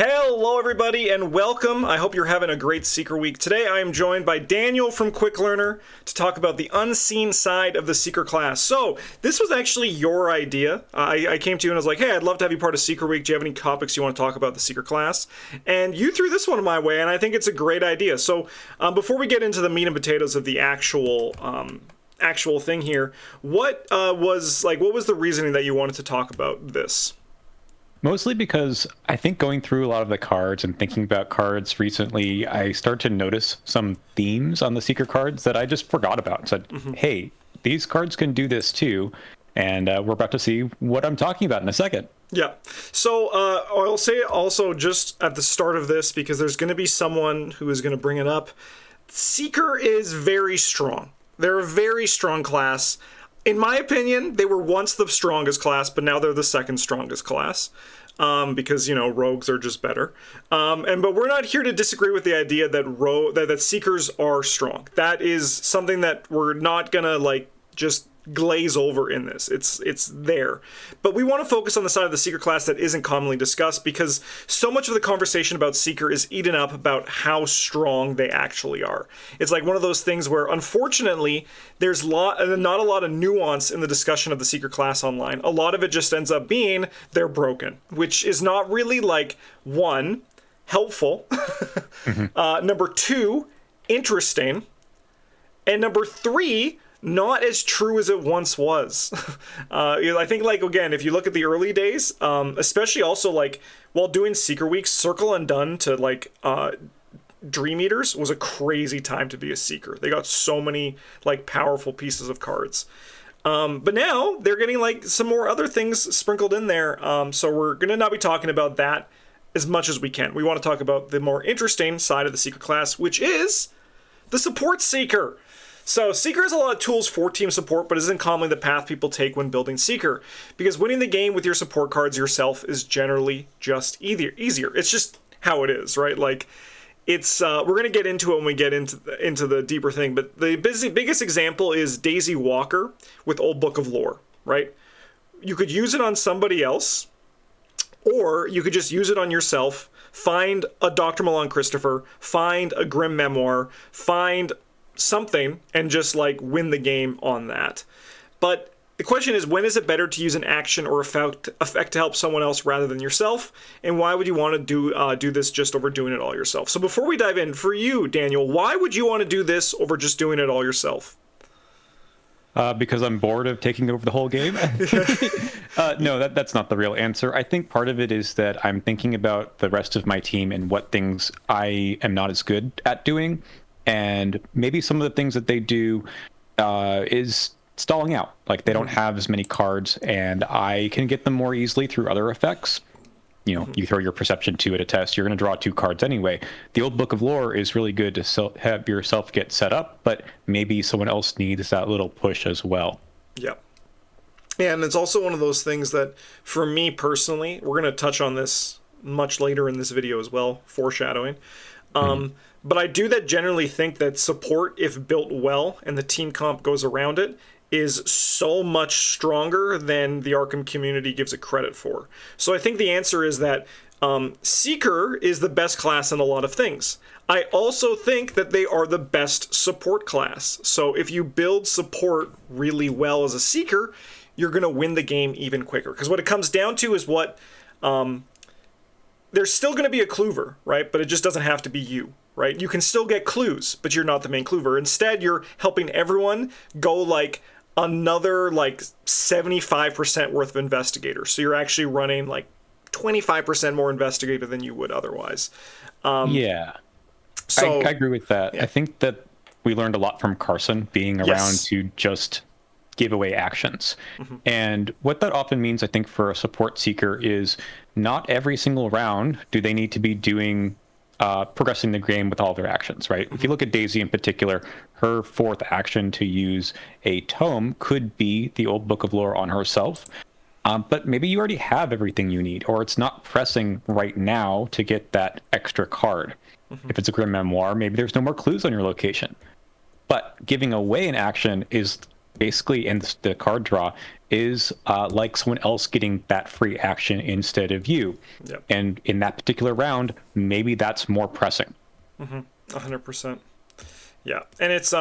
Hello, everybody, and welcome. I hope you're having a great Seeker Week. Today, I am joined by Daniel from Quick Learner to talk about the unseen side of the Seeker class. So, this was actually your idea. I came to you and I was like, hey, I'd love to have you part of Seeker Week. Do you have any topics you want to talk about the Seeker class? And you threw this one my way, and I think it's a great idea. So, before we get into the meat and potatoes of the actual thing here, what was the reasoning that you wanted to talk about this? Mostly because I think going through a lot of the cards and thinking about cards recently, I started to notice some themes on the Seeker cards that I just forgot about and said, hey, these cards can do this too. And we're about to see what I'm talking about in a second. Yeah. So I'll say it also just at the start of this, because there's going to be someone who is going to bring it up. Seeker is very strong. They're a very strong class. In my opinion, they were once the strongest class, but now they're the second strongest class because, you know, rogues are just better. But we're not here to disagree with the idea that Seekers are strong. That is something that we're not going to, just glaze over in this. It's there. But we want to focus on the side of the Seeker class that isn't commonly discussed, because so much of the conversation about Seeker is eaten up about how strong they actually are. It's like one of those things where, unfortunately, there's not a lot of nuance in the discussion of the Seeker class online. A lot of it just ends up being they're broken, which is not really, one, helpful, number two, interesting, and number three, not as true as it once was. I think, again, if you look at the early days, especially also, while doing Seeker Week, Circle Undone to, Dream Eaters was a crazy time to be a Seeker. They got so many, powerful pieces of cards. But now, they're getting, some more other things sprinkled in there, so we're going to not be talking about that as much as we can. We want to talk about the more interesting side of the Seeker class, which is the Support Seeker. So Seeker has a lot of tools for team support, but isn't commonly the path people take when building Seeker, because winning the game with your support cards yourself is generally just easier. It's just how it is, right? It's we're going to get into it when we get into the deeper thing, but the biggest example is Daisy Walker with Old Book of Lore, right? You could use it on somebody else, or you could just use it on yourself, find a Dr. Milan Christopher, find a Grim Memoir, find something, and just win the game on that. But the question is, when is it better to use an action or effect to help someone else rather than yourself? And why would you want to do this just over doing it all yourself? So before we dive in, for you, Daniel, why would you want to do this over just doing it all yourself? Because I'm bored of taking over the whole game. No, that's not the real answer. I think part of it is that I'm thinking about the rest of my team and what things I am not as good at doing. And maybe some of the things that they do is stalling out. They don't have as many cards, and I can get them more easily through other effects. You know, you throw your Perception 2 at a test, you're going to draw 2 cards anyway. The Old Book of Lore is really good to have yourself get set up, but maybe someone else needs that little push as well. Yeah. And it's also one of those things that, for me personally, we're going to touch on this much later in this video as well, foreshadowing. But I do generally think that support, if built well and the team comp goes around it, is so much stronger than the Arkham community gives it credit for. So I think the answer is that Seeker is the best class in a lot of things. I also think that they are the best support class. So if you build support really well as a Seeker, you're going to win the game even quicker. Because what it comes down to is what... there's still going to be a cluver, right? But it just doesn't have to be you. Right? You can still get clues, but you're not the main cluver. Instead, you're helping everyone go another 75% worth of investigator. So you're actually running 25% more investigator than you would otherwise. Yeah. So I agree with that. Yeah. I think that we learned a lot from Carson being around to just give away actions. And what that often means, I think, for a support Seeker is not every single round do they need to be doing progressing the game with all their actions, right? If you look at Daisy in particular, her fourth action to use a tome could be the Old Book of Lore on herself, but maybe you already have everything you need, or it's not pressing right now to get that extra card. If it's a Grim Memoir, maybe there's no more clues on your location. But giving away an action is basically in the card draw is like someone else getting that free action instead of you. Yep. And in that particular round, maybe that's more pressing. 100%. Yeah, and it's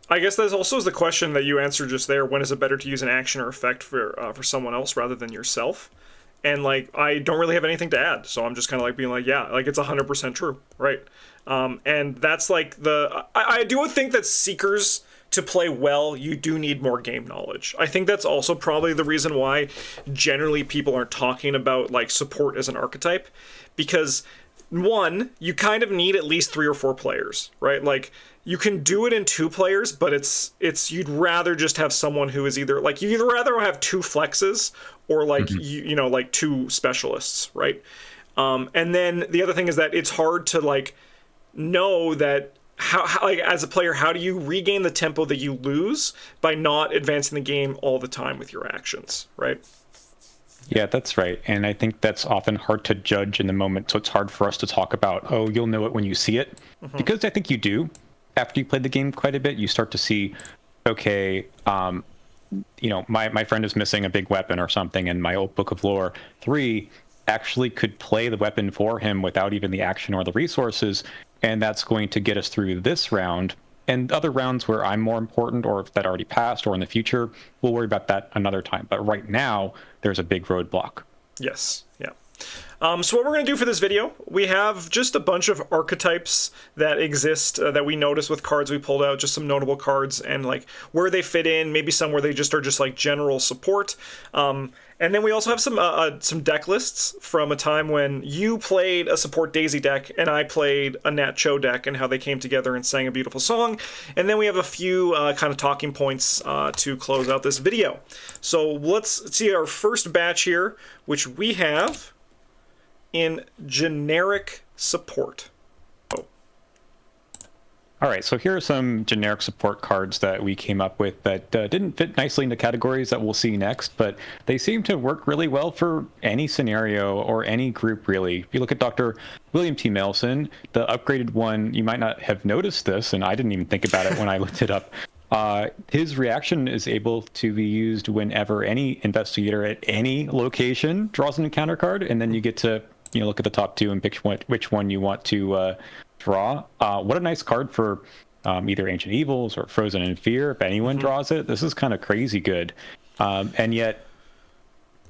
I guess that also is the question that you answered just there. When is it better to use an action or effect for someone else rather than yourself? And like, I don't really have anything to add, so I'm just kind of like being like, yeah, like it's 100% true, right? And that's like I do think that Seekers, to play well, you do need more game knowledge. I think that's also probably the reason why generally people aren't talking about like support as an archetype, because one, you kind of need at least 3 or 4 players, right? Like, you can do it in 2 players, but it's you'd rather just have someone who is either like, you'd either rather have 2 flexes or like you know, like 2 specialists, right? And then the other thing is that it's hard to like know that how like as a player, how do you regain the tempo that you lose by not advancing the game all the time with your actions, right? Yeah, that's right. And I think that's often hard to judge in the moment. So it's hard for us to talk about, oh, you'll know it when you see it. Because I think you do. After you play the game quite a bit, you start to see, okay, you know, my friend is missing a big weapon or something, and my old book of lore 3 actually could play the weapon for him without even the action or the resources. And that's going to get us through this round. And other rounds where I'm more important, or if that already passed, or in the future, we'll worry about that another time. But right now, there's a big roadblock. Yes, yeah. So what we're going to do for this video, we have just a bunch of archetypes that exist that we noticed with cards we pulled out, just some notable cards and like where they fit in, maybe some where they just are just like general support. And then we also have some deck lists from a time when you played a support Daisy deck and I played a Nat Cho deck, and how they came together and sang a beautiful song. And then we have a few kind of talking points to close out this video. So let's see our first batch here, which we have in generic support. All right, so here are some generic support cards that we came up with that didn't fit nicely into categories that we'll see next, but they seem to work really well for any scenario or any group, really. If you look at Dr. William T. Melson, the upgraded one, you might not have noticed this, and I didn't even think about it when I looked it up. His reaction is able to be used whenever any investigator at any location draws an encounter card, and then you get to look at the top 2 and pick which one you want to draw. What a nice card for either Ancient Evils or Frozen in Fear. If anyone draws it, this is kind of crazy good. And yet,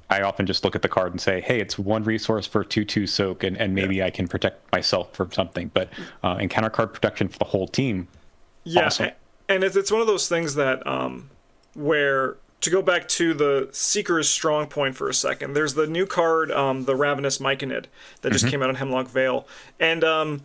I often just look at the card and say, hey, it's 1 resource for 2/2 soak, and maybe I can protect myself from something. But encounter card protection for the whole team. Yeah, awesome. And it's one of those things that where, to go back to the Seeker's strong point for a second, there's the new card, the Ravenous Myconid, that just came out in Hemlock Vale. And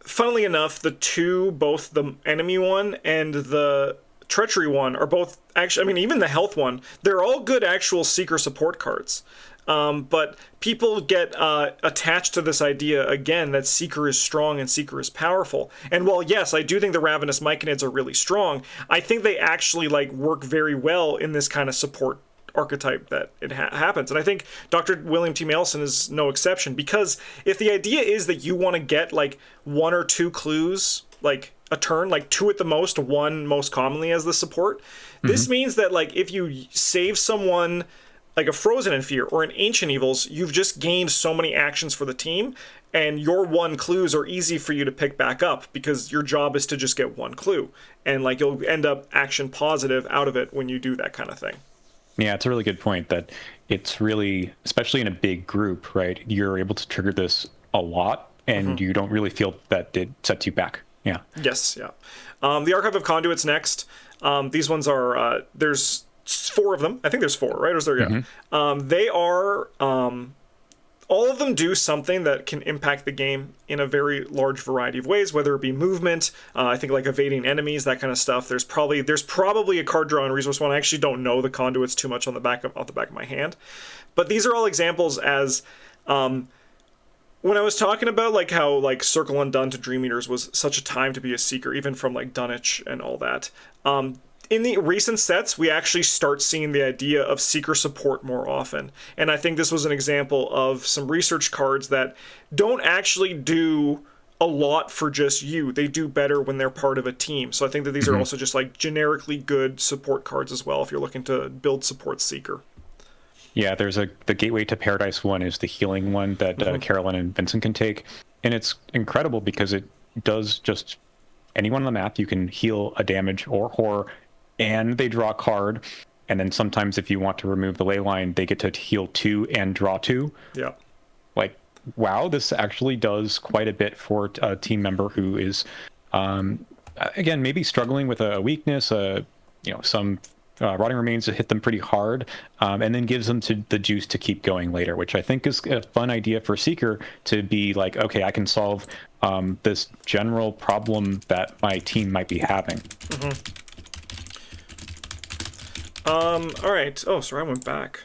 funnily enough, both the enemy one and the treachery one are both actually, I mean, even the health one, they're all good actual Seeker support cards. But people get attached to this idea, again, that Seeker is strong and Seeker is powerful. And while, yes, I do think the Ravenous Myconids are really strong, I think they actually like work very well in this kind of support archetype that it happens. And I think Dr. William T. Melson is no exception, because if the idea is that you want to get like 1 or 2 clues, like a turn, like 2 at the most, 1 most commonly as the support, this means that like if you save someone like a Frozen in Fear or an Ancient Evils, you've just gained so many actions for the team, and your 1 clues are easy for you to pick back up because your job is to just get 1 clue, and like you'll end up action positive out of it when you do that kind of thing. Yeah, it's a really good point that it's really, especially in a big group, right? You're able to trigger this a lot, and you don't really feel that it sets you back. Yeah. Yes, yeah. The Archive of Conduits next. These ones are, there's 4 of them. I think there's 4, right? Or is there? Yeah. They are, all of them do something that can impact the game in a very large variety of ways, whether it be movement, I think like evading enemies, that kind of stuff. There's probably a card draw in Resource 1. I actually don't know the conduits too much off the back of my hand. But these are all examples as, when I was talking about like how like Circle Undone to Dream Eaters was such a time to be a Seeker, even from like Dunwich and all that, in the recent sets, we actually start seeing the idea of Seeker support more often. And I think this was an example of some research cards that don't actually do a lot for just you. They do better when they're part of a team. So I think that these are also just like generically good support cards as well if you're looking to build support Seeker. Yeah, there's the Gateway to Paradise one is the healing one that Carolyn and Vincent can take. And it's incredible because it does just anyone on the map, you can heal a damage or horror, and they draw a card. And then sometimes if you want to remove the ley line, they get to heal 2 and draw 2. Yeah. Like, wow, this actually does quite a bit for a team member who is, again, maybe struggling with a weakness, some rotting remains that hit them pretty hard, and then gives them the juice to keep going later, which I think is a fun idea for Seeker to be like, okay, I can solve this general problem that my team might be having. All right. Oh, sorry, I went back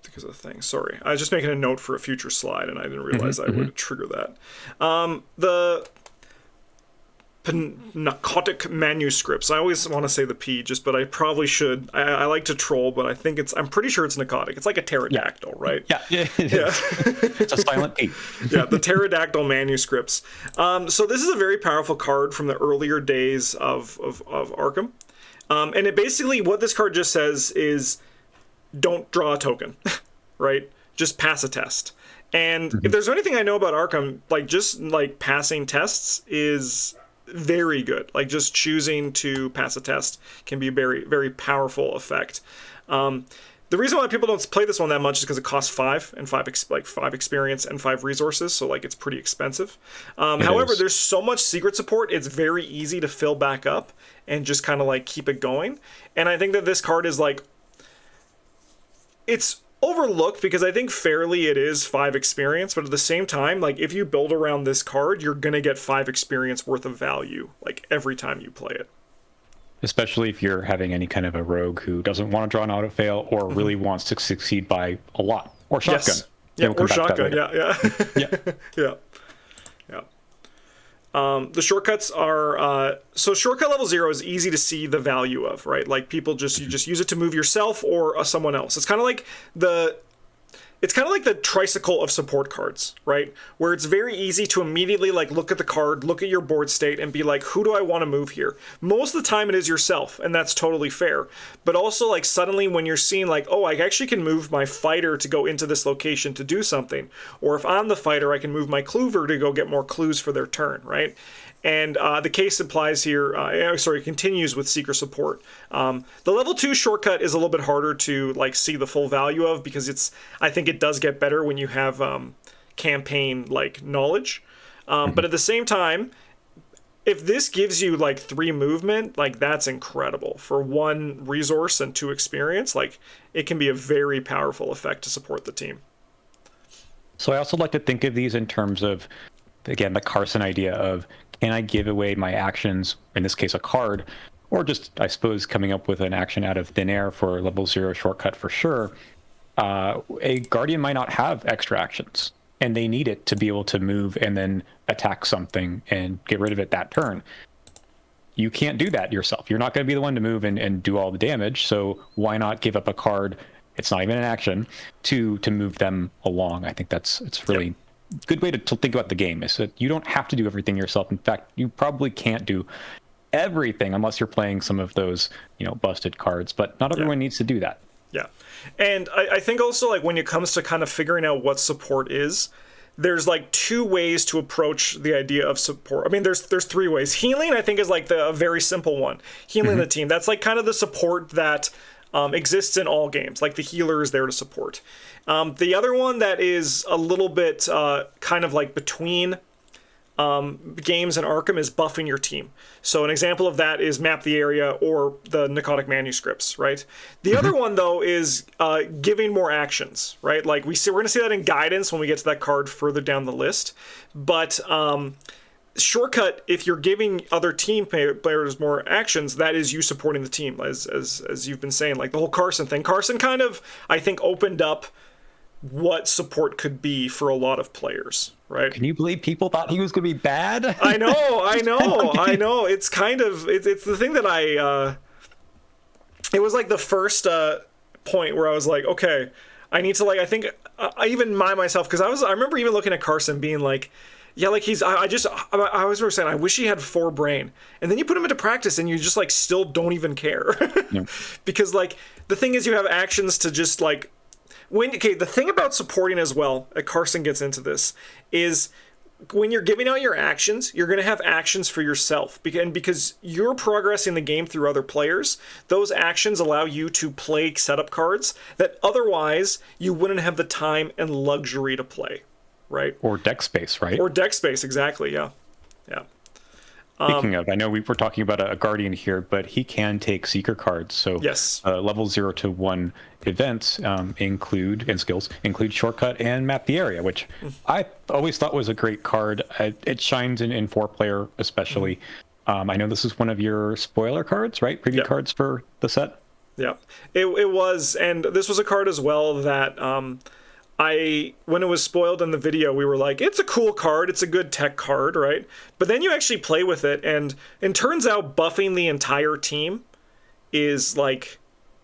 because of the thing. Sorry. I was just making a note for a future slide, and I didn't realize I would trigger that. The narcotic manuscripts. I always want to say the P, but I probably should. I like to troll, but I'm pretty sure it's narcotic. It's like a pterodactyl, right? Yeah. It's a silent P. Yeah, the pterodactyl manuscripts. So this is a very powerful card from the earlier days of Arkham. And it basically, what this card just says is, don't draw a token, right? Just pass a test. And if there's anything I know about Arkham, just passing tests is very good. Like, just choosing to pass a test can be a very, very powerful effect. The reason why people don't play this one that much is because it costs 5 experience and 5 resources, so it's pretty expensive. However, there's so much secret support, it's very easy to fill back up and just kind of keep it going. And I think that this card is it's overlooked because I think fairly it is 5 experience, but at the same time, if you build around this card, you're gonna get 5 experience worth of value every time you play it. Especially if you're having any kind of a rogue who doesn't want to draw an auto fail or really wants to succeed by a lot, or shotgun. Yes. Yeah, or shotgun. Yeah. The shortcuts are so shortcut level 0 is easy to see the value of, right? People you just use it to move yourself or someone else. It's kind of like the tricycle of support cards, right? Where it's very easy to immediately look at the card, look at your board state, and be like, who do I want to move here? Most of the time it is yourself, and that's totally fair. But also suddenly when you're seeing oh, I actually can move my fighter to go into this location to do something. Or if I'm the fighter, I can move my clover to go get more clues for their turn, right? And the case applies here, continues with Seeker support. The level 2 shortcut is a little bit harder to see the full value of because I think it does get better when you have campaign knowledge. But at the same time, if this gives you 3 movement, that's incredible. For 1 resource and 2 experience, it can be a very powerful effect to support the team. So I also like to think of these in terms of, again, the Carson idea of, can I give away my actions, in this case a card, or just, I suppose, coming up with an action out of thin air for level 0 shortcut for sure. A Guardian might not have extra actions, and they need it to be able to move and then attack something and get rid of it that turn. You can't do that yourself. You're not going to be the one to move and do all the damage, so why not give up a card, it's not even an action, to move them along? I think it's really good way to think about the game is that you don't have to do everything yourself. In fact, you probably can't do everything unless you're playing some of those, busted cards, but not everyone needs to do that. Yeah. And I think also when it comes to kind of figuring out what support is, there's 2 ways to approach the idea of support. I mean, there's 3 ways. Healing, I think, is a very simple one. Healing the team. That's kind of the support that exists in all games. The healer is there to support. The other one that is a little bit kind of between games in Arkham is buffing your team. So an example of that is Map the Area or the narcotic manuscripts, right? The other one, though, is giving more actions, right? We're going to see that in Guidance when we get to that card further down the list. But shortcut, if you're giving other team players more actions, that is you supporting the team, as you've been saying. The whole Carson thing. Carson kind of, I think, opened up what support could be for a lot of players, right? Can you believe people thought he was going to be bad? I know. It's kind of, it's the thing that it was the first point where I was okay, I need to I think I even mind myself, because I remember even looking at Carson being Yeah, like I was saying, I wish he had 4 brain. And then you put him into practice and you just like still don't even care. Yeah. Because like the thing is you have actions to just like the thing about supporting as well, Carson gets into this, is when you're giving out your actions, you're going to have actions for yourself. Because you're progressing the game through other players, those actions allow you to play setup cards that otherwise you wouldn't have the time and luxury to play. Right? Or deck space, right? Or deck space, exactly, yeah. Yeah. Speaking of, I know we were talking about a Guardian here, but he can take Seeker cards. So Yes. Level 0 to 1 events skills include Shortcut and Map the Area, which I always thought was a great card. It shines in 4-player especially. I know this is one of your spoiler cards, right? Preview cards for the set? Yeah. It was, and this was a card as well that when it was spoiled in the video, we were like, it's a cool card, it's a good tech card, right? But then you actually play with it, and it turns out buffing the entire team is like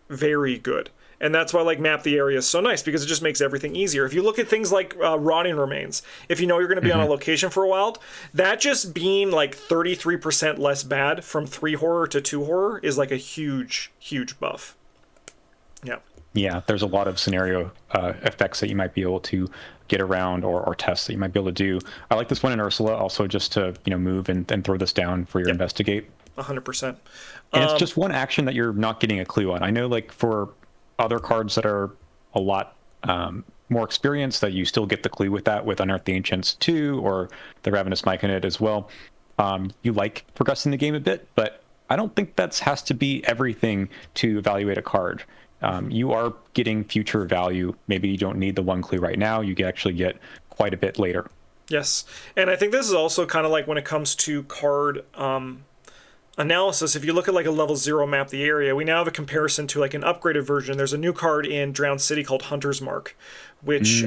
very good. And that's why like Map the Area is so nice, because it just makes everything easier. If you look at things like Rotting Remains, if you know you're going to be on a location for a while, that just being like 33% less bad from 3 horror to 2 horror is like a huge, huge buff. Yeah. Yeah, there's a lot of scenario effects that you might be able to get around or tests that you might be able to do. I like this one in Ursula also, just to move and throw this down for your investigate. 100%. And it's just one action that you're not getting a clue on. I know like for other cards that are a lot more experienced, that you still get the clue with that, with Unearth the Ancients 2 or the Ravenous Myconid as well. You like progressing the game a bit, but I don't think that has to be everything to evaluate a card. You are getting future value. Maybe you don't need the 1 clue right now. You can actually get quite a bit later. Yes. And I think this is also kind of like when it comes to card analysis. If you look at like a level 0 Map the Area, we now have a comparison to like an upgraded version. There's a new card in Drowned City called Hunter's Mark, which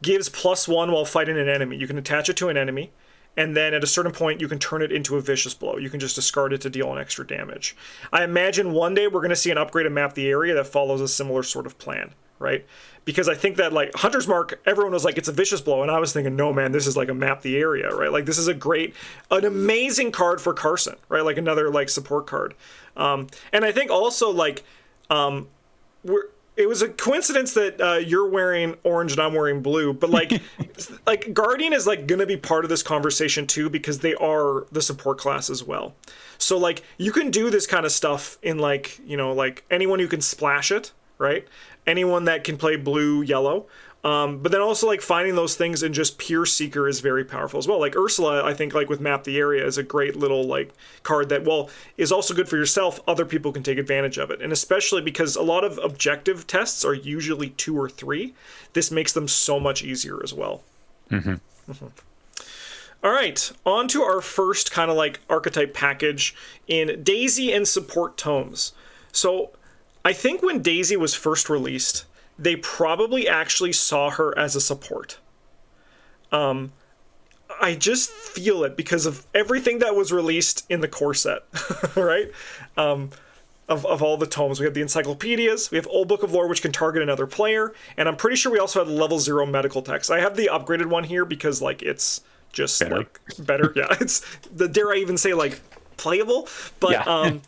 gives +1 while fighting an enemy. You can attach it to an enemy, and then at a certain point you can turn it into a vicious blow. You can just discard it to deal an extra damage. I imagine one day we're going to see an upgraded Map the Area that follows a similar sort of plan, right? Because I think that like Hunter's Mark, everyone was like, it's a vicious blow, and I was thinking, no man, this is like a Map the Area, right? Like this is an amazing card for Carson, right? Like another like support card. And I think also like it was a coincidence that you're wearing orange and I'm wearing blue, but like like Guardian is like gonna be part of this conversation too, because they are the support class as well. So like you can do this kind of stuff in like, like anyone who can splash it, right? Anyone that can play blue, yellow. But then also like finding those things in just pure Seeker is very powerful as well. Like Ursula, I think like with Map the Area is a great little like card that, well, is also good for yourself. Other people can take advantage of it. And especially because a lot of objective tests are usually 2 or 3. This makes them so much easier as well. All right, on to our first kind of like archetype package in Daisy and support tomes. So I think when Daisy was first released, they probably actually saw her as a support. I just feel it because of everything that was released in the core set, right? Of all the tomes. We have the encyclopedias, we have Old Book of Lore, which can target another player, and I'm pretty sure we also have level 0 medical text. I have the upgraded one here because like it's just better. Like better. Yeah, it's dare I even say like playable, but yeah.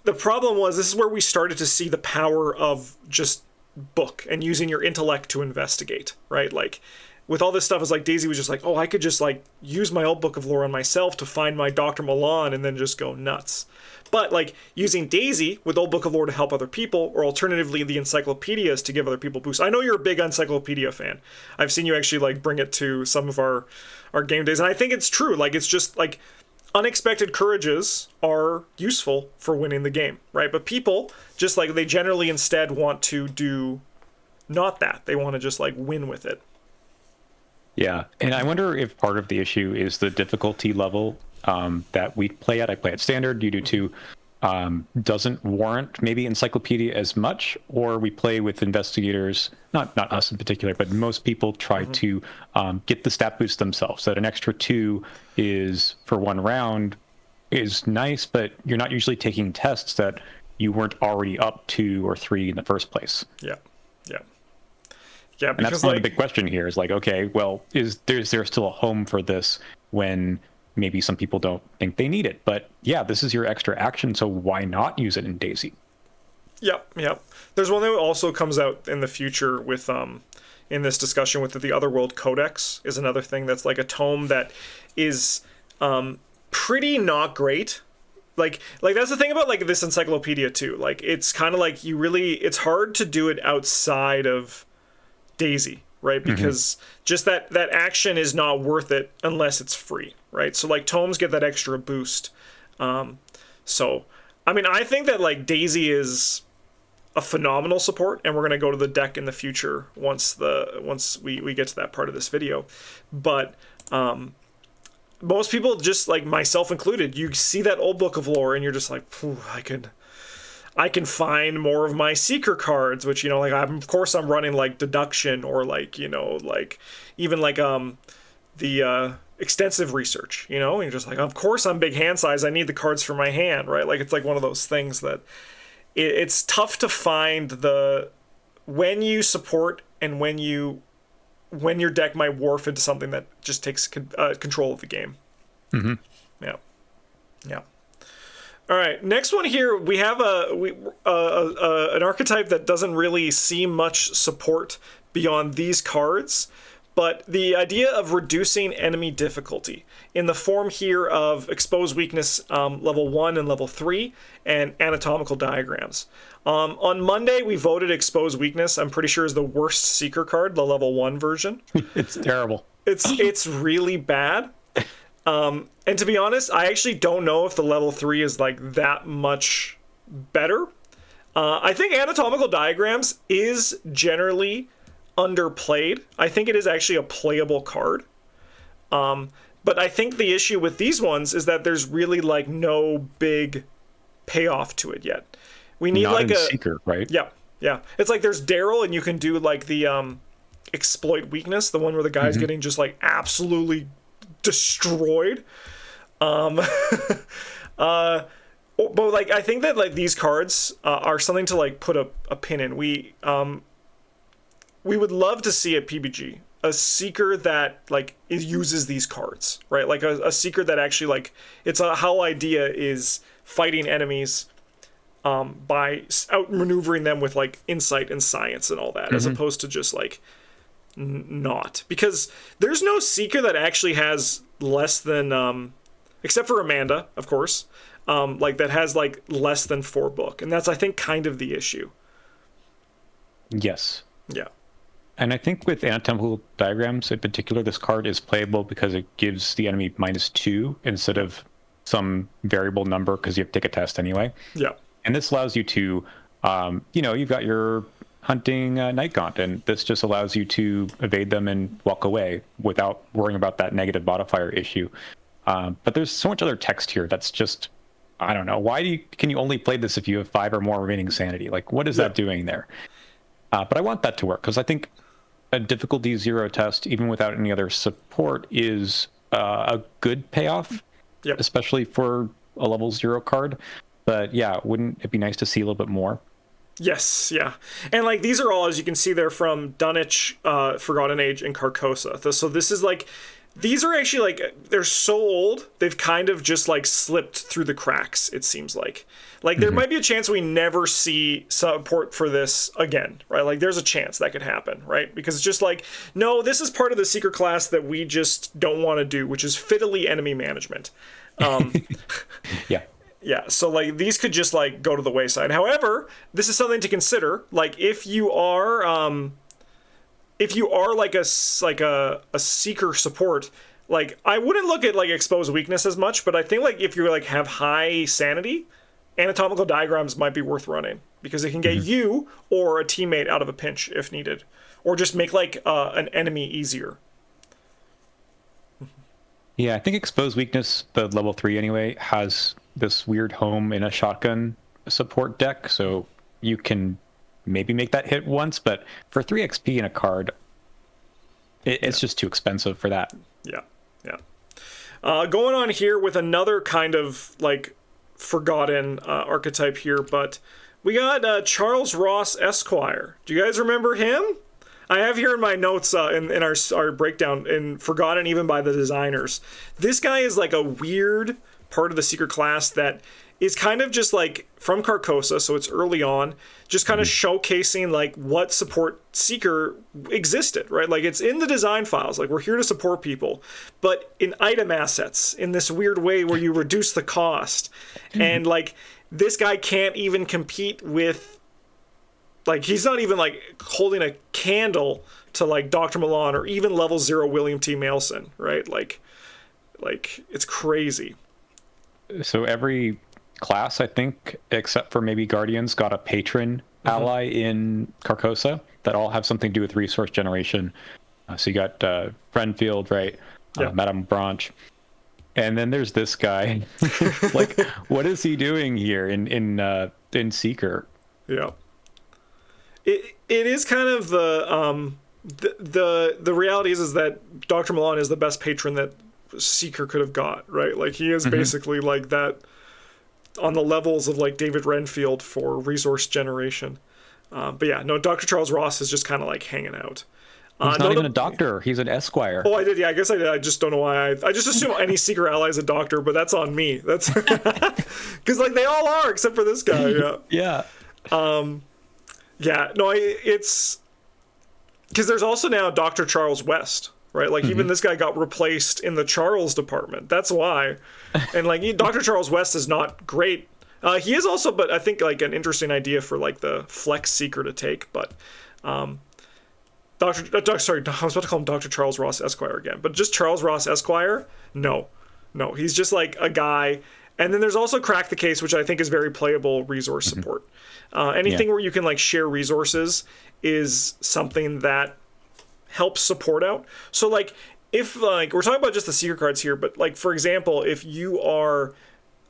The problem was, this is where we started to see the power of just book and using your intellect to investigate, right? Like, with all this stuff, it's like Daisy was just like, oh, I could just like use my Old Book of Lore on myself to find my Dr. Milan and then just go nuts. But like using Daisy with Old Book of Lore to help other people, or alternatively the encyclopedias to give other people boosts. I know you're a big encyclopedia fan. I've seen you actually like bring it to some of our game days, and I think it's true. Like, it's just like unexpected courages are useful for winning the game, right? But people just like, they generally instead want to do not that. They want to just like win with it. Yeah, and I wonder if part of the issue is the difficulty level that we play at. I play at standard. You do too. Doesn't warrant maybe encyclopedia as much, or we play with investigators, not us in particular, but most people try to get the stat boost themselves. So that an extra 2 is for 1 round is nice, but you're not usually taking tests that you weren't already up 2 or 3 in the first place. Yeah, And that's because one of like the big question here is like, okay, well, is there still a home for this when maybe some people don't think they need it? But yeah, this is your extra action, so why not use it in Daisy? Yep, yep. There's one that also comes out in the future with in this discussion with the Otherworld Codex is another thing that's like a tome that is pretty not great. Like that's the thing about like this encyclopedia too. Like it's kind of like it's hard to do it outside of Daisy, right? Because just that action is not worth it unless it's free, right? So like tomes get that extra boost. So I mean, I think that like Daisy is a phenomenal support, and we're going to go to the deck in the future once we get to that part of this video. But most people, just like myself included, you see that old book of lore and you're just like, I can find more of my seeker cards, which, you know, like of course I'm running like deduction or like, you know, like even like the extensive research, you know, and you're just like, of course I'm big hand size, I need the cards for my hand, right? Like it's like one of those things that it's tough to find when you support and when your deck might morph into something that just takes control of the game. Yeah. All right, next one here, we have an archetype that doesn't really see much support beyond these cards, but the idea of reducing enemy difficulty in the form here of Expose Weakness level 1 and level 3 and anatomical diagrams. On Monday, we voted Expose Weakness, I'm pretty sure is the worst Seeker card, the level 1 version. It's terrible. It's really bad. And to be honest, I actually don't know if the level 3 is like that much better. I think anatomical diagrams is generally underplayed. I think it is actually a playable card. But I think the issue with these ones is that there's really like no big payoff to it yet. We need Not like in Seeker, right? Yeah. It's like there's Daryl, and you can do like the exploit weakness, the one where the guy's getting just like absolutely destroyed. But like I think that like these cards are something to like put a pin in. We would love to see at PBG a Seeker that like uses these cards, right? Like a Seeker that actually like its whole idea is fighting enemies by outmaneuvering them with like insight and science and all that, as opposed to just like not, because there's no Seeker that actually has less than except for Amanda, of course, like that has like less than 4 book, and that's I think kind of the issue. Yes. Yeah. And I think with anatomical diagrams in particular, this card is playable because it gives the enemy -2 instead of some variable number, because you have to take a test anyway. Yeah. And this allows you to, you know, you've got your hunting Night Gaunt, and this just allows you to evade them and walk away without worrying about that negative modifier issue. But there's so much other text here that's just, I don't know. Can you only play this if you have 5 or more remaining sanity? Like, what is that doing there? But I want that to work, because I think a difficulty 0 test, even without any other support, is a good payoff, especially for a level 0 card. But yeah, wouldn't it be nice to see a little bit more? Yes, yeah. And like these are all, as you can see, they're from Dunwich, Forgotten Age, and Carcosa. So this is like, these are actually like, they're so old, they've kind of just like slipped through the cracks, it seems like. Like there might be a chance we never see support for this again, right? Like there's a chance that could happen, right? Because it's just like, no, this is part of the Seeker class that we just don't want to do, which is fiddly enemy management. Yeah. Yeah, so like these could just like go to the wayside. However, this is something to consider. Like if you are like a Seeker support, like I wouldn't look at like Expose Weakness as much, but I think like if you like have high sanity, anatomical diagrams might be worth running, because it can get you or a teammate out of a pinch if needed, or just make like an enemy easier. Yeah, I think Expose Weakness, the level 3 anyway, has this weird home in a shotgun support deck, so you can maybe make that hit once, but for 3 XP in a card, it's just too expensive for that. Yeah. Going on here with another kind of like forgotten archetype here, but we got Charles Ross Esquire. Do you guys remember him? I have here in my notes in our breakdown, and forgotten even by the designers. This guy is like a weird part of the Seeker class that is kind of just like from Carcosa, so it's early on, just kind of showcasing like what support Seeker existed, right? Like it's in the design files, like we're here to support people, but in item assets in this weird way where you reduce the cost. And like this guy can't even compete with, like he's not even like holding a candle to like Dr. Milan or even level 0 William T. Mailson, right? Like it's crazy. So every class, I think, except for maybe Guardians, got a patron ally in Carcosa that all have something to do with resource generation. So you got Friendfield, right? Madame Branch. And then there's this guy. Like, what is he doing here in Seeker? Yeah. It is kind of the reality is that Dr. Milan is the best patron that Seeker could have got, right? Like he is basically like that on the levels of like David Renfield for resource generation. But yeah, no, Dr. Charles Ross is just kind of like hanging out. He's not even a doctor. He's an esquire. Oh, I did. Yeah, I guess I did. I just don't know why. I just assume any Seeker ally is a doctor, but that's on me. That's because like they all are except for this guy. Yeah. Yeah. Yeah. No, it's because there's also now Dr. Charles West. Right, like even this guy got replaced in the Charles department. That's why, and like Dr. Charles West is not great. He is also, but I think like an interesting idea for like the Flex Seeker to take. But sorry, I was about to call him Dr. Charles Ross Esquire again, but just Charles Ross Esquire. No, he's just like a guy. And then there's also Crack the Case, which I think is very playable resource support. Anything where you can like share resources is something that helps support out. So like if like we're talking about just the Seeker cards here, but like for example, if you are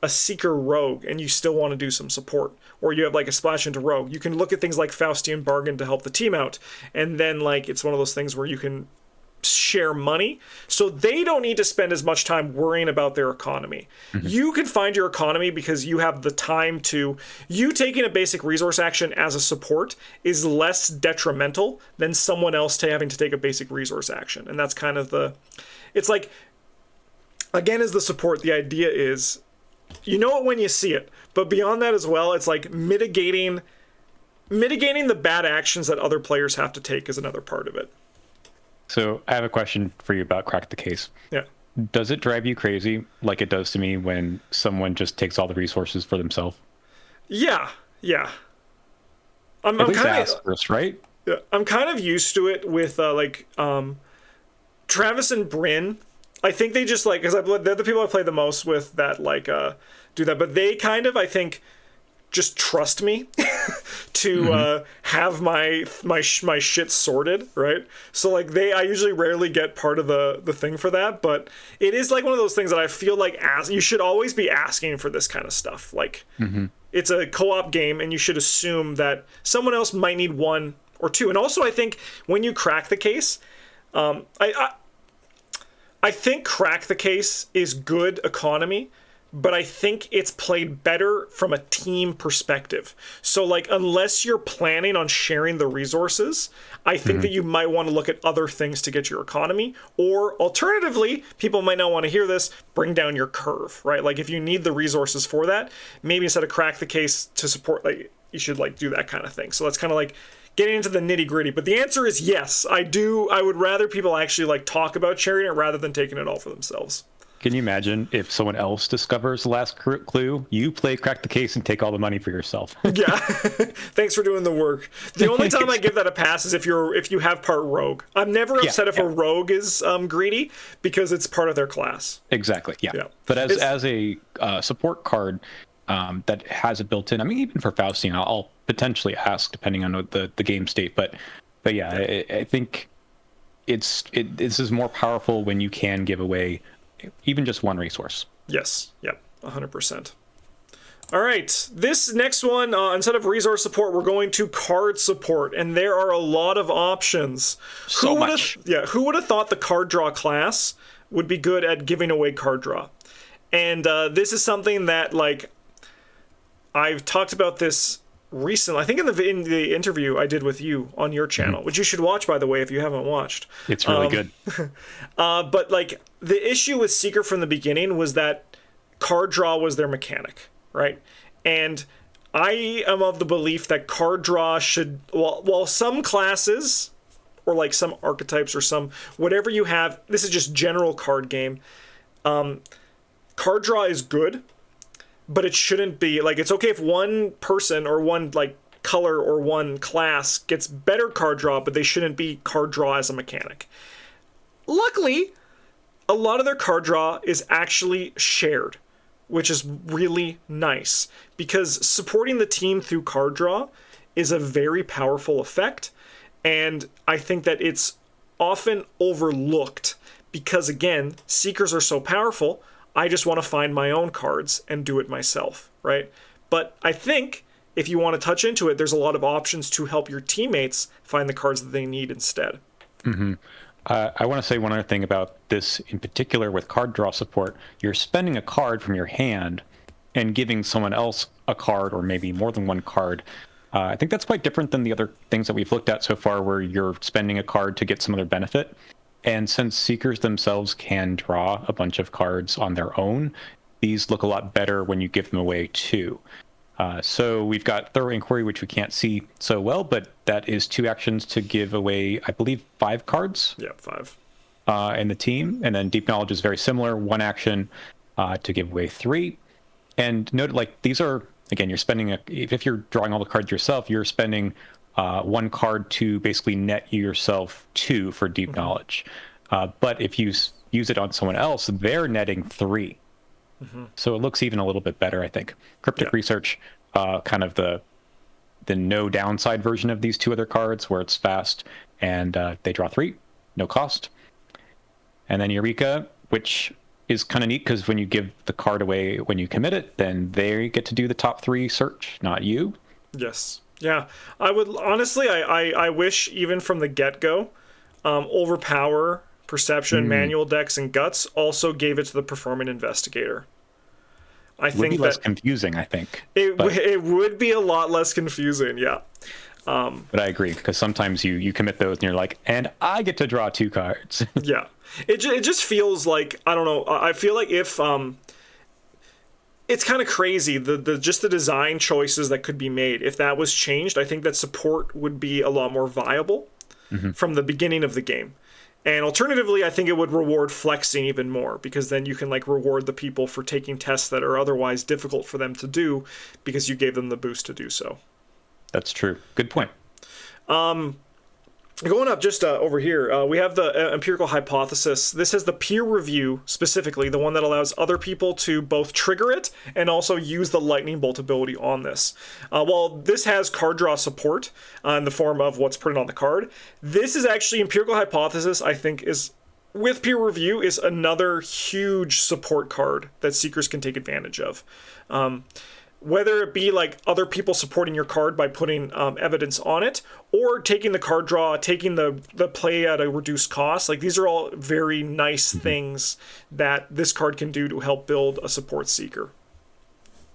a Seeker rogue and you still want to do some support, or you have like a splash into rogue, you can look at things like Faustian Bargain to help the team out. And then like it's one of those things where you can share money, so they don't need to spend as much time worrying about their economy. You can find your economy because you have the time to. You taking a basic resource action as a support is less detrimental than someone else having to take a basic resource action, and that's kind of the. It's like, again, as the support, the idea is, you know it when you see it, but beyond that as well, it's like mitigating the bad actions that other players have to take is another part of it. So I have a question for you about Crack the Case. Yeah. Does it drive you crazy like it does to me when someone just takes all the resources for themselves? Yeah. At least ask first, right? Yeah, I'm kind of used to it with Travis and Bryn. I think they just like, because they're the people I play the most with that like do that, but they kind of, I think, just trust me to have my shit sorted, right? So like I usually rarely get part of the thing for that, but it is like one of those things that I feel like you should always be asking for this kind of stuff. Like it's a co-op game, and you should assume that someone else might need one or two. And also, I think when you crack the case, I think Crack the Case is good economy, but I think it's played better from a team perspective. So like, unless you're planning on sharing the resources, I think that you might want to look at other things to get your economy, or alternatively, people might not want to hear this, bring down your curve, right? Like if you need the resources for that, maybe instead of Crack the Case to support, like you should like do that kind of thing. So that's kind of like getting into the nitty gritty, but the answer is yes, I do. I would rather people actually like talk about sharing it rather than taking it all for themselves. Can you imagine if someone else discovers the last clue, you play Crack the Case and take all the money for yourself? Yeah. Thanks for doing the work. The only time I give that a pass is if you have part rogue. I'm never upset if a rogue is greedy, because it's part of their class. Exactly. Yeah. But as a support card that has it built in, I mean, even for Faustian, I'll potentially ask depending on the game state. But yeah, I think this is more powerful when you can give away even just one resource. Yes. Yep. 100%. All right. This next one, instead of resource support, we're going to card support, and there are a lot of options. So much. Who would have thought the card draw class would be good at giving away card draw? And this is something that, like, I've talked about this recently. I think in the interview I did with you on your channel, which you should watch, by the way, if you haven't watched. It's really good. But like the issue with Seeker from the beginning was that card draw was their mechanic, right? And I am of the belief that card draw should, while some classes or like some archetypes or some whatever you have, this is just general card game. Card draw is good, but it shouldn't be like, it's okay if one person or one like color or one class gets better card draw, but they shouldn't be card draw as a mechanic. Luckily, a lot of their card draw is actually shared, which is really nice because supporting the team through card draw is a very powerful effect. And I think that it's often overlooked because, again, Seekers are so powerful. I just want to find my own cards and do it myself, right? But I think if you want to touch into it, there's a lot of options to help your teammates find the cards that they need instead. Mm-hmm. I want to say one other thing about this in particular with card draw support. You're spending a card from your hand and giving someone else a card, or maybe more than one card. I think that's quite different than the other things that we've looked at so far, where you're spending a card to get some other benefit. And since Seekers themselves can draw a bunch of cards on their own, these look a lot better when you give them away too. So we've got Thorough Inquiry, which we can't see so well, but that is 2 actions to give away, I believe, 5 cards. Yeah, 5. In the team. And then Deep Knowledge is very similar, 1 action to give away 3. And note, like, these are, again, you're spending, if you're drawing all the cards yourself, you're spending 1 card to basically net you yourself 2 for Deep Knowledge. But if you use it on someone else, they're netting 3. So it looks even a little bit better, I think. Cryptic Research, kind of the no downside version of these 2 other cards, where it's fast and they draw 3, no cost. And then Eureka, which is kind of neat because when you give the card away when you commit it, then they get to do the top 3 search, not you. Yes. Yeah. I would honestly, I wish even from the get-go, Overpower, Perception, Manual Decks, and Guts also gave it to the Performing Investigator. I think would be that less confusing, I think. It would be a lot less confusing, yeah. But I agree, because sometimes you commit those and you're like, and I get to draw 2 cards. Yeah. It just feels like, I don't know, I feel like if it's kind of crazy, the just the design choices that could be made. If that was changed, I think that support would be a lot more viable from the beginning of the game. And alternatively, I think it would reward flexing even more, because then you can like reward the people for taking tests that are otherwise difficult for them to do because you gave them the boost to do so. That's true. Good point. Going up just over here, we have the empirical hypothesis. This has the peer review, specifically, the one that allows other people to both trigger it and also use the lightning bolt ability on this. While this has card draw support in the form of what's printed on the card, this is actually empirical hypothesis, I think, is with peer review, is another huge support card that Seekers can take advantage of. Whether it be like other people supporting your card by putting evidence on it, or taking the card draw, taking the play at a reduced cost, like these are all very nice things that this card can do to help build a support Seeker.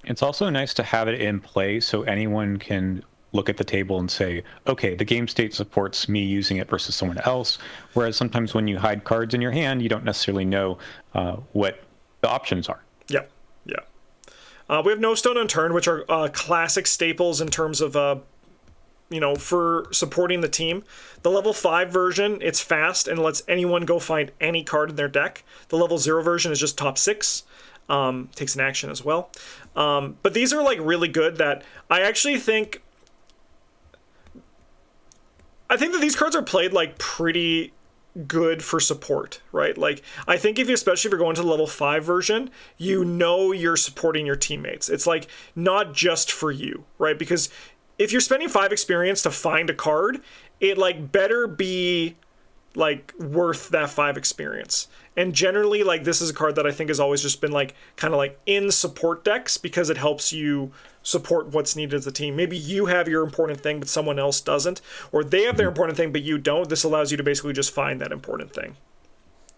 It's also nice to have it in play so anyone can look at the table and say, okay, the game state supports me using it versus someone else. Whereas sometimes when you hide cards in your hand, you don't necessarily know what the options are. Yeah, yeah. We have No Stone Unturned, which are classic staples in terms of, for supporting the team. The level 5 version, it's fast and lets anyone go find any card in their deck. The level 0 version is just top 6. Takes an action as well. But these are like really good that I actually think... I think that these cards are played like pretty good for support, right? Like, I think especially if you're going to the level 5 version, you're supporting your teammates. It's like not just for you, right? Because if you're spending 5 experience to find a card, it like better be like worth that 5 experience. And generally, like, this is a card that I think has always just been like kind of like in support decks because it helps you support what's needed as a team. Maybe you have your important thing, but someone else doesn't, or they have their important thing, but you don't. This allows you to basically just find that important thing.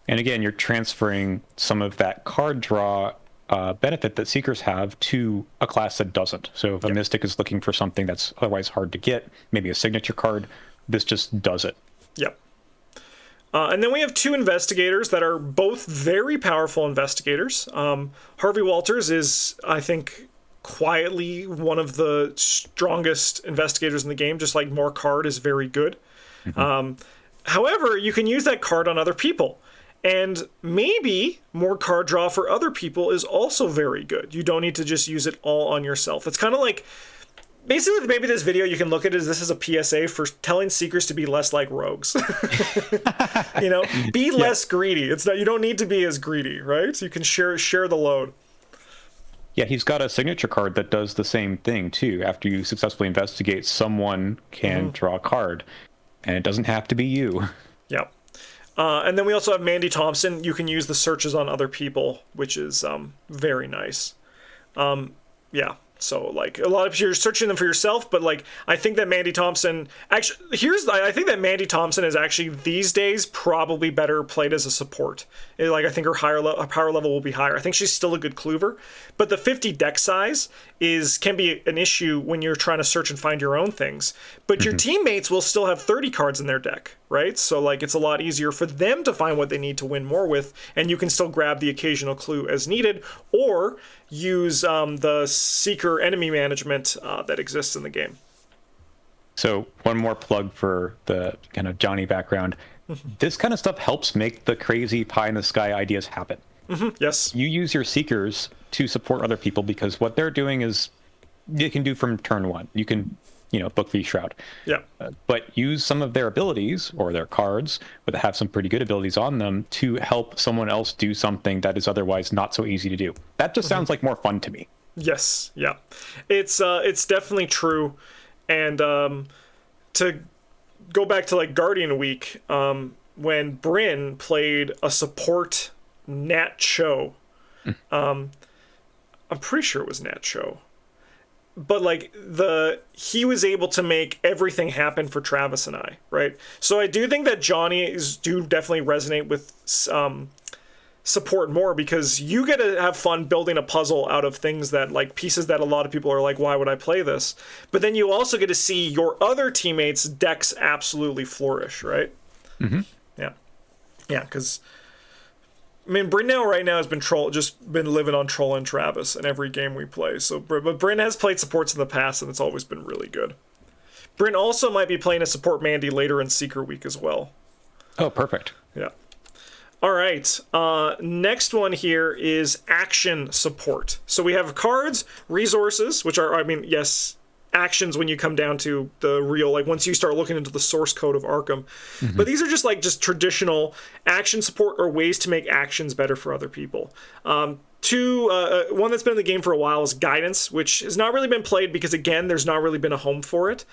And again, you're transferring some of that card draw benefit that Seekers have to a class that doesn't. So if a Mystic is looking for something that's otherwise hard to get, maybe a signature card, this just does it. Yep. And then we have 2 investigators that are both very powerful investigators. Harvey Walters is, I think, quietly one of the strongest investigators in the game, just like more card is very good. However, you can use that card on other people. And maybe more card draw for other people is also very good. You don't need to just use it all on yourself. It's kind of like, basically, maybe this video you can look at as this is a PSA for telling Seekers to be less like rogues. You know, be less greedy. It's not, you don't need to be as greedy, right? You can share the load. Yeah, he's got a signature card that does the same thing too. After you successfully investigate, someone can draw a card, and it doesn't have to be you. Yeah. And then we also have Mandy Thompson. You can use the searches on other people, which is very nice. Yeah. So, like, a lot of you're searching them for yourself, but, like, I think that Mandy Thompson... Actually, I think that Mandy Thompson is actually, these days, probably better played as a support. Like, I think her power level will be higher. I think she's still a good clover, but the 50 deck size can be an issue when you're trying to search and find your own things. But your teammates will still have 30 cards in their deck, right? So, like, it's a lot easier for them to find what they need to win more with, and you can still grab the occasional clue as needed, or use the Seeker enemy management that exists in the game. So one more plug for the kind of Johnny background. This kind of stuff helps make the crazy pie in the sky ideas happen. Yes. You use your Seekers to support other people because what they're doing is you can do from turn 1. You can, book the Shroud. Yeah. But use some of their abilities or their cards, but have some pretty good abilities on them to help someone else do something that is otherwise not so easy to do. That just sounds like more fun to me. Yes. Yeah. It's definitely true. And to go back to like Guardian Week, when Bryn played a support Nat Cho, I'm pretty sure it was Nat Cho. But like he was able to make everything happen for Travis and I, right? So I do think that Johnny's do definitely resonate with support more, because you get to have fun building a puzzle out of things that, like, pieces that a lot of people are like, why would I play this? But then you also get to see your other teammates' decks absolutely flourish, right? Yeah, because I mean, Bryn right now has been living on trolling Travis in every game we play. So, but Bryn has played supports in the past, and it's always been really good. Bryn also might be playing a support Mandy later in Seeker Week as well. Oh, perfect. Yeah. All right. Next one here is action support. So we have cards, resources, which are, yes, actions when you come down to the real, like once you start looking into the source code of Arkham. But these are just traditional action support, or ways to make actions better for other people. One that's been in the game for a while is guidance, which has not really been played because, again, there's not really been a home for it.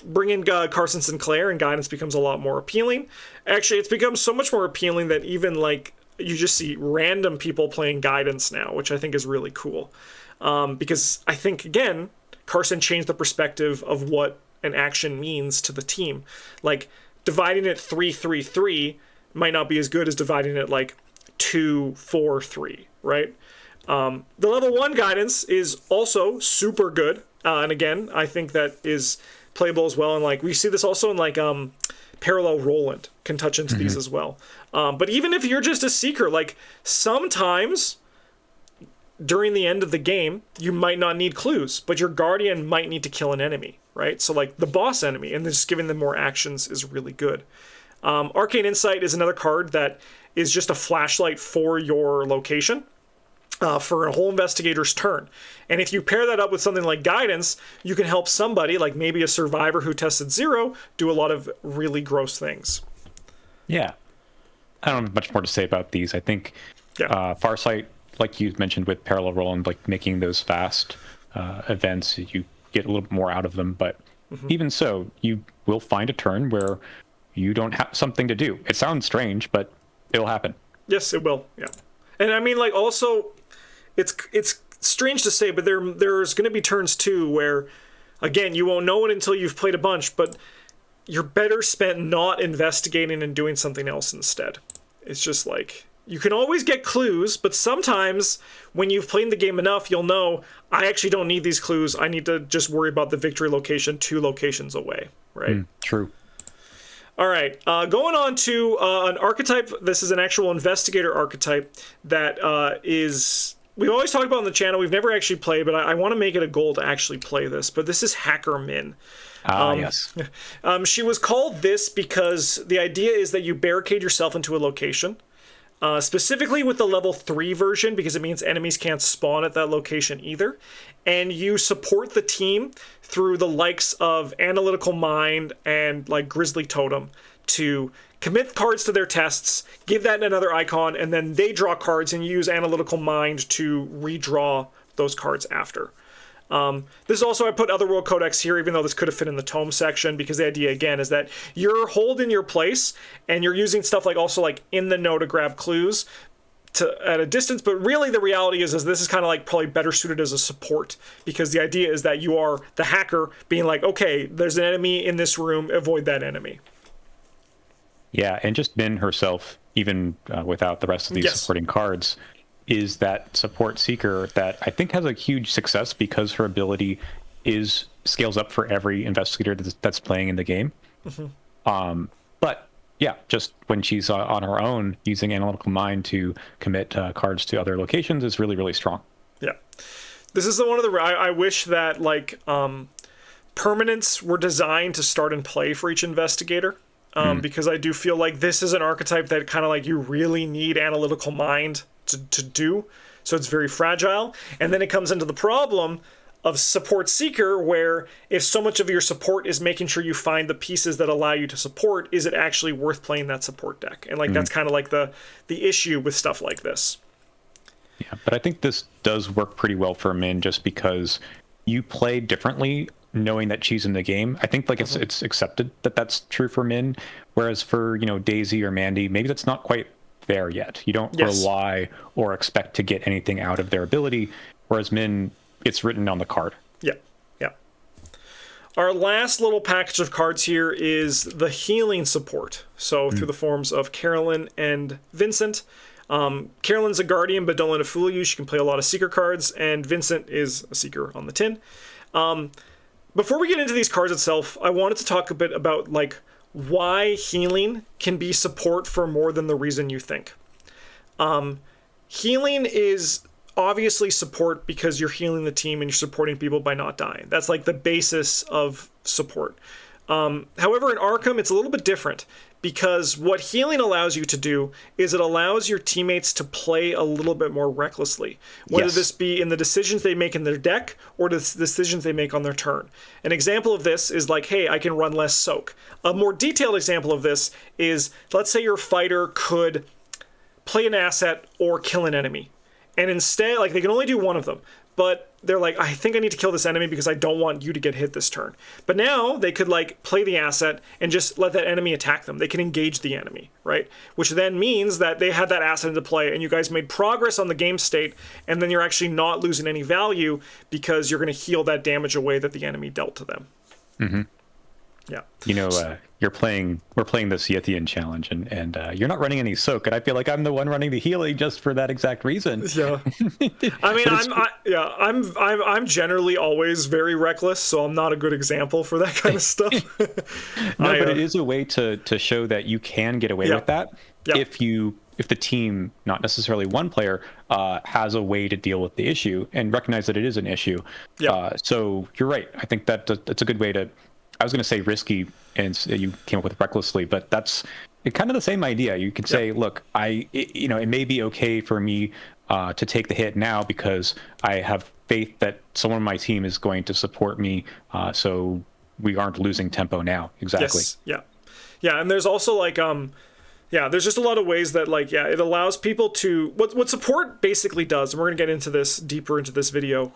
Bring in Carson Sinclair and guidance becomes a lot more appealing. Actually, it's become so much more appealing that even like you just see random people playing guidance now, which I think is really cool. Because I think, again, Carson changed the perspective of what an action means to the team. Like, dividing it 3-3-3 might not be as good as dividing it like 2-4-3, right? The level 1 guidance is also super good. And again, I think that is playable as well. And like we see this also in like Parallel Roland can touch into these as well. But even if you're just a Seeker, like sometimes during the end of the game, you might not need clues, but your Guardian might need to kill an enemy, right? So like the boss enemy, and just giving them more actions is really good. Arcane Insight is another card that is just a flashlight for your location for a whole investigator's turn. And if you pair that up with something like guidance, you can help somebody, like maybe a survivor who tested 0, do a lot of really gross things. Yeah. I don't have much more to say about these. I think Farsight, like you mentioned with Parallel Roland, like making those fast events, you get a little bit more out of them. But even so, you will find a turn where you don't have something to do. It sounds strange, but it'll happen. Yes, it will. Yeah. And I mean, like, also, it's strange to say, but there's going to be turns too where, again, you won't know it until you've played a bunch, but you're better spent not investigating and doing something else instead. It's just like, You can always get clues, but sometimes when you've played the game enough, you'll know, I actually don't need these clues. I need to just worry about the victory location 2 locations away, right? True. All right, going on to an archetype. This is an actual investigator archetype that is... We've always talked about on the channel. We've never actually played, but I want to make it a goal to actually play this. But this is Hacker Minh. Yes. She was called this because the idea is that you barricade yourself into a location, specifically with the level 3 version, because it means enemies can't spawn at that location either. And you support the team through the likes of Analytical Mind and like Grizzly Totem to commit cards to their tests, give that another icon, and then they draw cards and use Analytical Mind to redraw those cards after. This is also, I put Otherworld Codex here, even though this could have fit in the tome section, because the idea, again, is that you're holding your place, and you're using stuff like also like in the know to grab clues at a distance, but really the reality is this is kind of like probably better suited as a support, because the idea is that you are the hacker being like, okay, there's an enemy in this room, avoid that enemy. Yeah, and just Minh herself, even without the rest of these supporting cards, is that support seeker that I think has a huge success because her ability scales up for every investigator that's playing in the game. But yeah, just when she's on her own, using Analytical Mind to commit cards to other locations is really, really strong. Yeah. This is one of the... I wish that like permanents were designed to start and play for each investigator. Because I do feel like this is an archetype that kind of like you really need Analytical Mind to do. So it's very fragile. And then it comes into the problem of support seeker, where if so much of your support is making sure you find the pieces that allow you to support, is it actually worth playing that support deck? And like that's kind of like the issue with stuff like this. Yeah, but I think this does work pretty well for Minh just because you play differently knowing that she's in the game. I think like it's accepted that that's true for Minh, whereas for, you know, Daisy or Mandy, maybe that's not quite there yet. You don't rely or expect to get anything out of their ability, whereas Minh, it's written on the card. Yeah. Our last little package of cards here is the healing support. So through the forms of Carolyn and Vincent. Carolyn's a guardian, but don't let it fool you. She can play a lot of seeker cards, and Vincent is a seeker on the tin. Before we get into these cards itself, I wanted to talk a bit about like why healing can be support for more than the reason you think. Healing is obviously support because you're healing the team and you're supporting people by not dying. That's like the basis of support. However, in Arkham, it's a little bit different, because what healing allows you to do is it allows your teammates to play a little bit more recklessly, whether this be in the decisions they make in their deck or the decisions they make on their turn. An example of this is like, hey, I can run less soak. A more detailed example of this is, let's say your fighter could play an asset or kill an enemy, and instead, like, they can only do one of them, but they're like, I think I need to kill this enemy because I don't want you to get hit this turn. But now they could like play the asset and just let that enemy attack them. They can engage the enemy, right? Which then means that they had that asset into play and you guys made progress on the game state, and then you're actually not losing any value because you're going to heal that damage away that the enemy dealt to them. Yeah. You know, we're playing this Yithian challenge, and you're not running any soak, and I feel like I'm the one running the healing just for that exact reason. Yeah. I mean, I'm generally always very reckless, so I'm not a good example for that kind of stuff. No, but it is a way to show that you can get away with that if the team, not necessarily one player, has a way to deal with the issue and recognize that it is an issue. So you're right. I think that's a good way to. I was going to say risky, and you came up with recklessly, but that's kind of the same idea. You could say, look, it may be okay for me to take the hit now because I have faith that someone on my team is going to support me, so we aren't losing tempo now. Exactly. Yes. Yeah, and there's also like there's just a lot of ways that like it allows people to what support basically does, and we're going to get into this deeper into this video.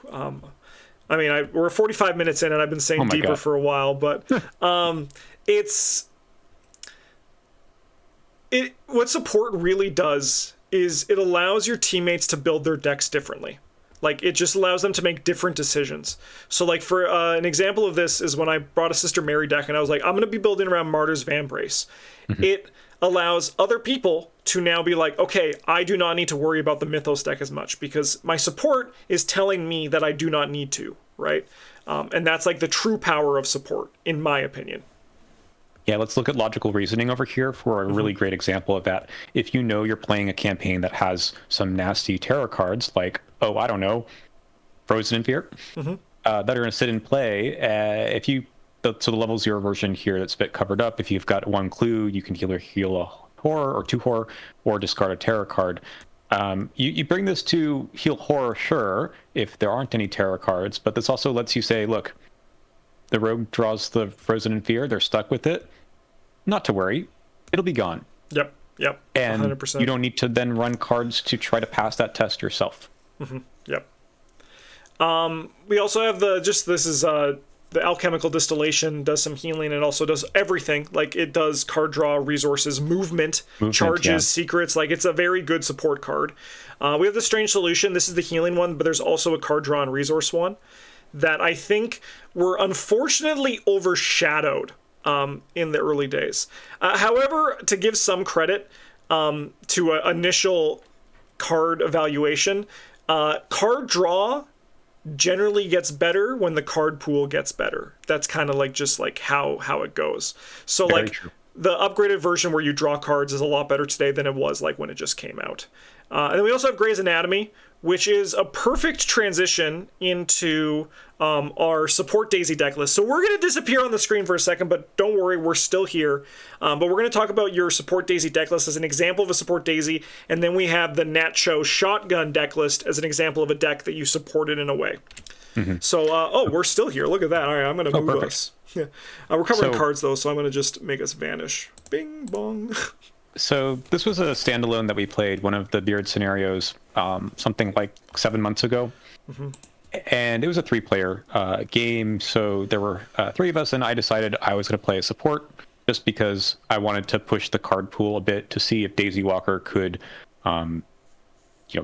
I mean, we're 45 minutes in, and I've been saying deeper for a while, but what support really does is it allows your teammates to build their decks differently. Like, it just allows them to make different decisions. So, like, for an example of this is when I brought a Sister Mary deck, and I was like, I'm going to be building around Martyr's Vambrace. It allows other people to now be like, okay, I do not need to worry about the Mythos deck as much because my support is telling me that I do not need to, right? And that's like the true power of support, in my opinion. Yeah, let's look at logical reasoning over here for a really great example of that. If you know you're playing a campaign that has some nasty terror cards, like, oh, I don't know, Frozen in Fear, that are going to sit in play, so the level 0 version here that's a bit covered up, if you've got 1 clue, you can either heal a horror or 2 horror, or discard a terror card. You bring this to heal horror, sure, if there aren't any terror cards, but this also lets you say, look, the rogue draws the Frozen in Fear, they're stuck with it. Not to worry, it'll be gone. Yep, and 100%. You don't need to then run cards to try to pass that test yourself. Yep. We also have this is the alchemical distillation does some healing. It also does everything. Like it does card draw, resources, movement charges, secrets. Like it's a very good support card. We have the strange solution. This is the healing one, but there's also a card draw and resource one that I think were unfortunately overshadowed in the early days. However, to give some credit to an initial card evaluation, card draw generally gets better when the card pool gets better. That's kind of like just like how it goes. So very like true. The upgraded version where you draw cards is a lot better today than it was like when it just came out. And then we also have Grey's Anatomy, which is a perfect transition into our support Daisy deck list. So we're going to disappear on the screen for a second, but don't worry, we're still here. But we're going to talk about your support Daisy deck list as an example of a support Daisy, and then we have the Nacho Shotgun deck list as an example of a deck that you supported in a way. So, we're still here. Look at that. All right, I'm going to move us. Yeah. We're covering cards, though, so I'm going to just make us vanish. Bing, bong. So this was a standalone that we played, one of the Beard scenarios, something like 7 months ago. And it was a 3-player game, so there were 3 of us, and I decided I was going to play a support just because I wanted to push the card pool a bit to see if Daisy Walker could,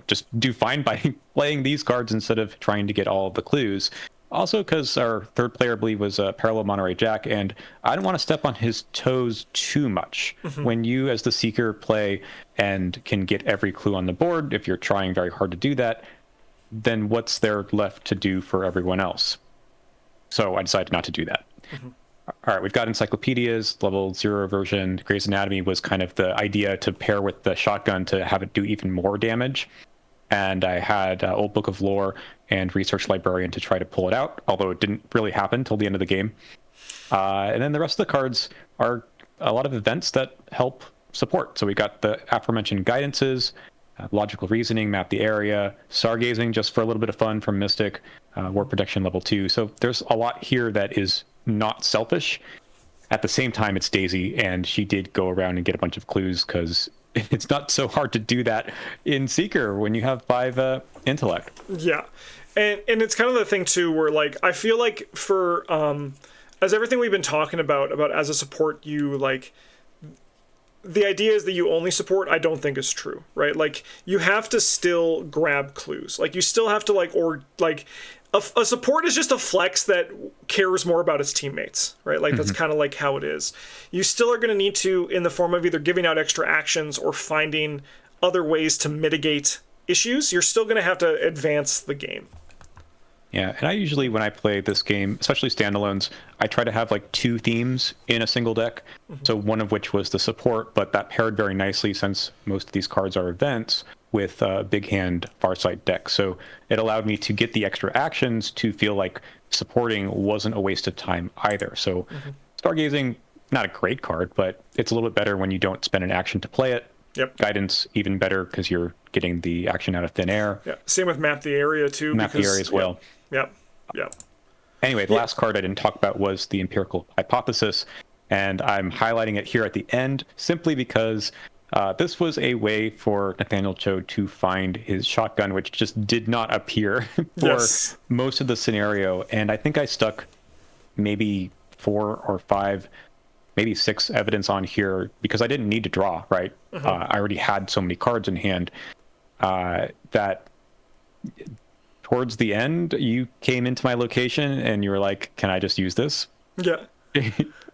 just do fine by playing these cards instead of trying to get all of the clues. Also, because our 3rd player, I believe, was Parallel Monterey Jack, and I didn't want to step on his toes too much. When you, as the Seeker, play and can get every clue on the board, if you're trying very hard to do that, then what's there left to do for everyone else? So I decided not to do that. All right, we've got encyclopedias, level 0 version. Grey's Anatomy was kind of the idea to pair with the shotgun to have it do even more damage. And I had Old Book of Lore and Research Librarian to try to pull it out, although it didn't really happen till the end of the game. And then the rest of the cards are a lot of events that help support. So we got the aforementioned guidances, logical reasoning, map the area, stargazing just for a little bit of fun from Mystic, war protection level 2. So there's a lot here that is not selfish. At the same time, it's Daisy, and she did go around and get a bunch of clues because it's not so hard to do that in Seeker when you have 5 intellect. Yeah. And it's kind of the thing too where like I feel like for as everything we've been talking about as a support, you like the idea is that you only support, I don't think is true, right? Like you have to still grab clues. Like you still have to like, or like a support is just a flex that cares more about its teammates, right? Like that's kind of like how it is. You still are going to need to, in the form of either giving out extra actions or finding other ways to mitigate issues, you're still going to have to advance the game. Yeah, and I usually, when I play this game, especially standalones, I try to have like 2 themes in a single deck. So one of which was the support, but that paired very nicely since most of these cards are events with Big Hand Farsight deck. So it allowed me to get the extra actions to feel like supporting wasn't a waste of time either. So Stargazing, not a great card, but it's a little bit better when you don't spend an action to play it. Guidance, even better because you're getting the action out of thin air. Yeah. Same with Map the Area too. Map the Area as well. Yep. Anyway, the last card I didn't talk about was the Empirical Hypothesis, and I'm highlighting it here at the end simply because this was a way for Nathaniel Cho to find his shotgun, which just did not appear for most of the scenario. And I think I stuck maybe 4 or 5, maybe 6 evidence on here because I didn't need to draw, right? I already had so many cards in hand that towards the end, you came into my location and you were like, can I just use this? Yeah.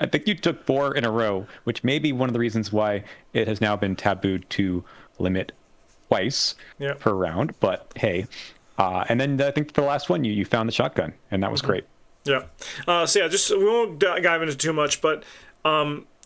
I think you took 4 in a row, which may be one of the reasons why it has now been tabooed to limit twice Yep. per round. But hey, and then I think for the last one, you found the shotgun, and that was great. Yeah. So yeah, just we won't dive into too much, but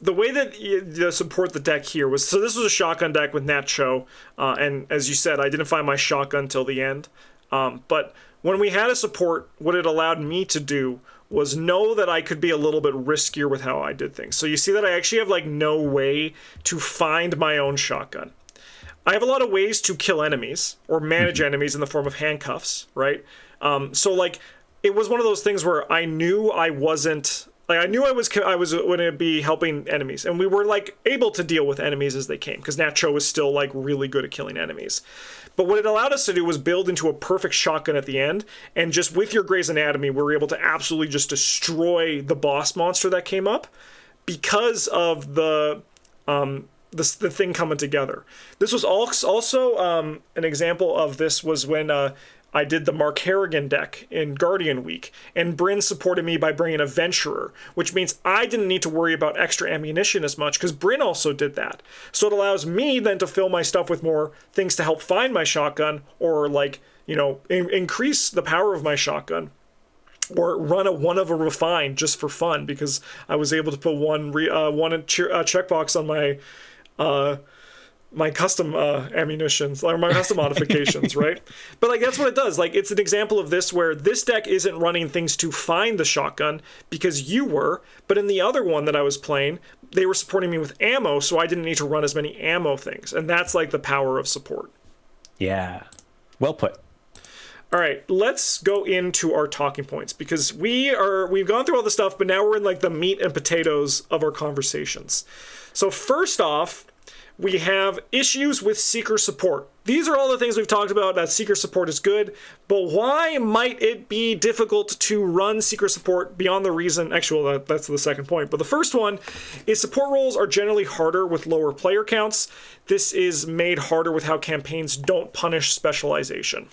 the way that you support the deck here was, so this was a shotgun deck with Nat Cho, and as you said, I didn't find my shotgun till the end. But when we had a support, what it allowed me to do was know that I could be a little bit riskier with how I did things. So you see that I actually have like no way to find my own shotgun. I have a lot of ways to kill enemies or manage enemies in the form of handcuffs, right? So like it was one of those things where I knew I wasn't like I knew I was going to be helping enemies, and we were like able to deal with enemies as they came because Nacho was still like really good at killing enemies. But what it allowed us to do was build into a perfect shotgun at the end, and just with your Grey's Anatomy, we were able to absolutely just destroy the boss monster that came up because of the thing coming together. This was also an example of this was when I did the Mark Harrigan deck in Guardian Week, and Bryn supported me by bringing a Venturer, which means I didn't need to worry about extra ammunition as much because Bryn also did that. So it allows me then to fill my stuff with more things to help find my shotgun, or like, you know, increase the power of my shotgun, or run one of a refine just for fun because I was able to put one checkbox on my custom ammunitions, or my custom modifications, right? But like that's what it does. Like it's an example of this where this deck isn't running things to find the shotgun because you were, but in the other one that I was playing, they were supporting me with ammo, so I didn't need to run as many ammo things. And that's like the power of support. Yeah. Well put. All right, let's go into our talking points because we've gone through all the stuff, but now we're in like the meat and potatoes of our conversations. So first off, we have issues with Seeker support. These are all the things we've talked about, that Seeker support is good, but why might it be difficult to run Seeker support beyond the reason, actually, that's the second point, but the first one is support roles are generally harder with lower player counts. This is made harder with how campaigns don't punish specialization.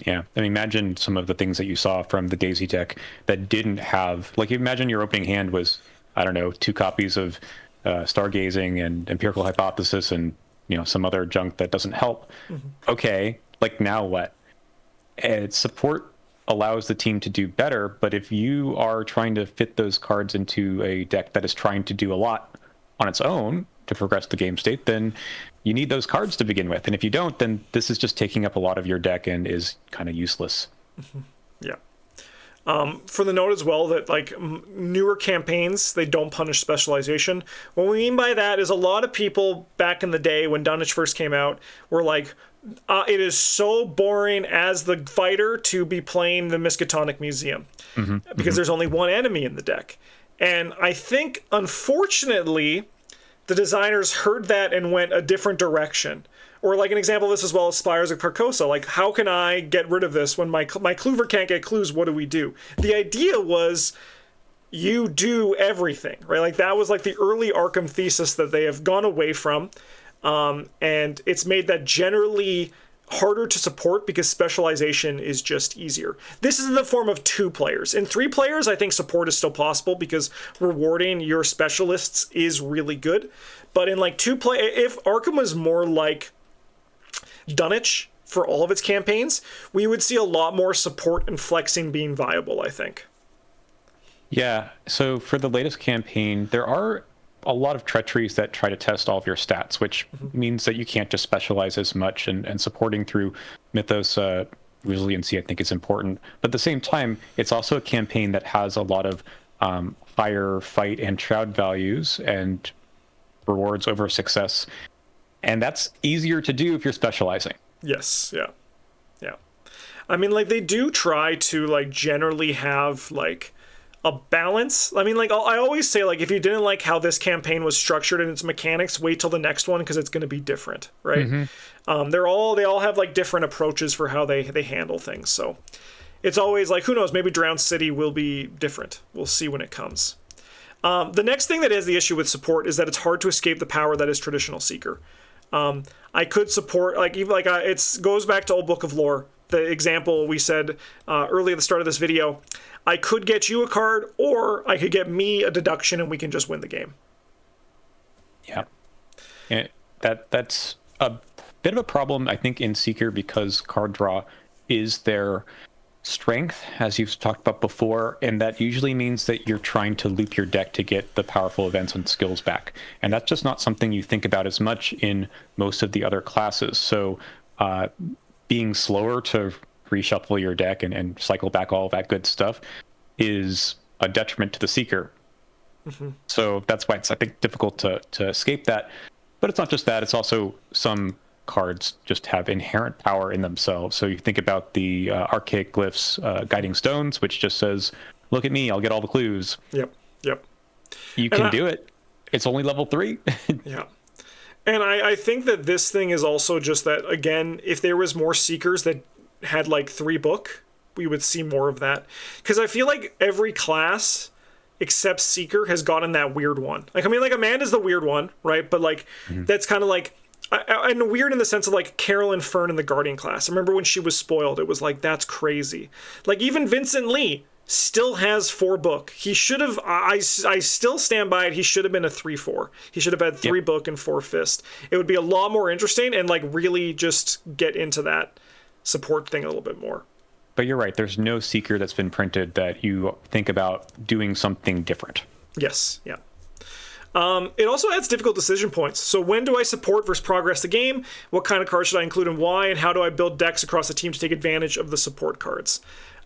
Yeah, I mean, imagine some of the things that you saw from the Daisy deck that didn't have, like, imagine your opening hand was, I don't know, 2 copies of Stargazing and Empirical Hypothesis and, you know, some other junk that doesn't help. Okay, like now what? And support allows the team to do better, but if you are trying to fit those cards into a deck that is trying to do a lot on its own to progress the game state, then you need those cards to begin with. And if you don't, then this is just taking up a lot of your deck and is kind of useless. Yeah. For the note as well that like newer campaigns, they don't punish specialization. What we mean by that is a lot of people back in the day when Dunnage first came out were like, it is so boring as the fighter to be playing the Miskatonic Museum because there's only one enemy in the deck. And I think, unfortunately, the designers heard that and went a different direction. Or like an example of this as well as Spires of Carcosa. Like, how can I get rid of this when my Kluver can't get clues? What do we do? The idea was you do everything, right? Like that was like the early Arkham thesis that they have gone away from. And it's made that generally harder to support because specialization is just easier. This is in the form of 2 players. In 3 players, I think support is still possible because rewarding your specialists is really good. But in like 2 play, if Arkham was more like Dunnage for all of its campaigns, we would see a lot more support and flexing being viable, I think. Yeah, so for the latest campaign, there are a lot of treacheries that try to test all of your stats, which means that you can't just specialize as much, and supporting through Mythos resiliency, I think, is important. But at the same time, it's also a campaign that has a lot of higher fight and shroud values and rewards over success. And that's easier to do if you're specializing. Yes, yeah. Yeah. I mean, like, they do try to, like, generally have, like, a balance. I mean, like, I always say, like, if you didn't like how this campaign was structured and its mechanics, wait till the next one because it's going to be different, right? They all have, like, different approaches for how they handle things. So it's always, like, who knows, maybe Drowned City will be different. We'll see when it comes. The next thing that is the issue with support is that it's hard to escape the power that is traditional Seeker. I could support, like, even like it goes back to Old Book of Lore, the example we said early at the start of this video. I could get you a card, or I could get me a deduction and we can just win the game. Yeah. And that's a bit of a problem, I think, in Seeker, because card draw is their strength, as you've talked about before, and that usually means that you're trying to loop your deck to get the powerful events and skills back. And that's just not something you think about as much in most of the other classes. So being slower to reshuffle your deck and cycle back all that good stuff is a detriment to the Seeker. So that's why it's, I think, difficult to escape that. But it's not just that, it's also some cards just have inherent power in themselves. So you think about the archaic glyphs, guiding stones, which just says, look at me, I'll get all the clues. Yep. You can do it. It's only level 3. Yeah. And I think that this thing is also just that, again, if there was more Seekers that had like 3 book, we would see more of that. Because I feel like every class except Seeker has gotten that weird one. Like, I mean, like, Amanda's the weird one, right? But like, that's kind of like, and weird in the sense of like Carolyn Fern in the Guardian class. I remember when she was spoiled, it was like, that's crazy. Like, even Vincent Lee still has 4 book. He should have, I still stand by it, he should have been a 3/4. He should have had 3 book and 4 fist. It would be a lot more interesting and like really just get into that support thing a little bit more. But you're right, there's no Seeker that's been printed that you think about doing something different. Yes, yeah. It also adds difficult decision points. So when do I support versus progress the game? What kind of cards should I include and why? And how do I build decks across the team to take advantage of the support cards?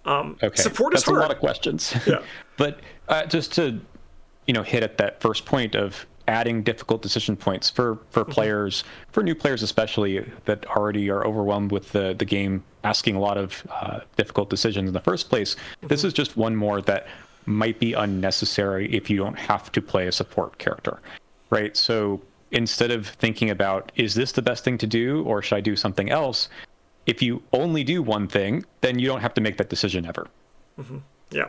Okay, support is that's hard. a lot of questions. Yeah. But just to hit at that first point of adding difficult decision points for players, for new players especially, that already are overwhelmed with the game, asking a lot of difficult decisions in the first place. This is just one more that might be unnecessary if you don't have to play a support character, right? So instead of thinking about, is this the best thing to do or should I do something else? If you only do one thing, then you don't have to make that decision ever. Yeah.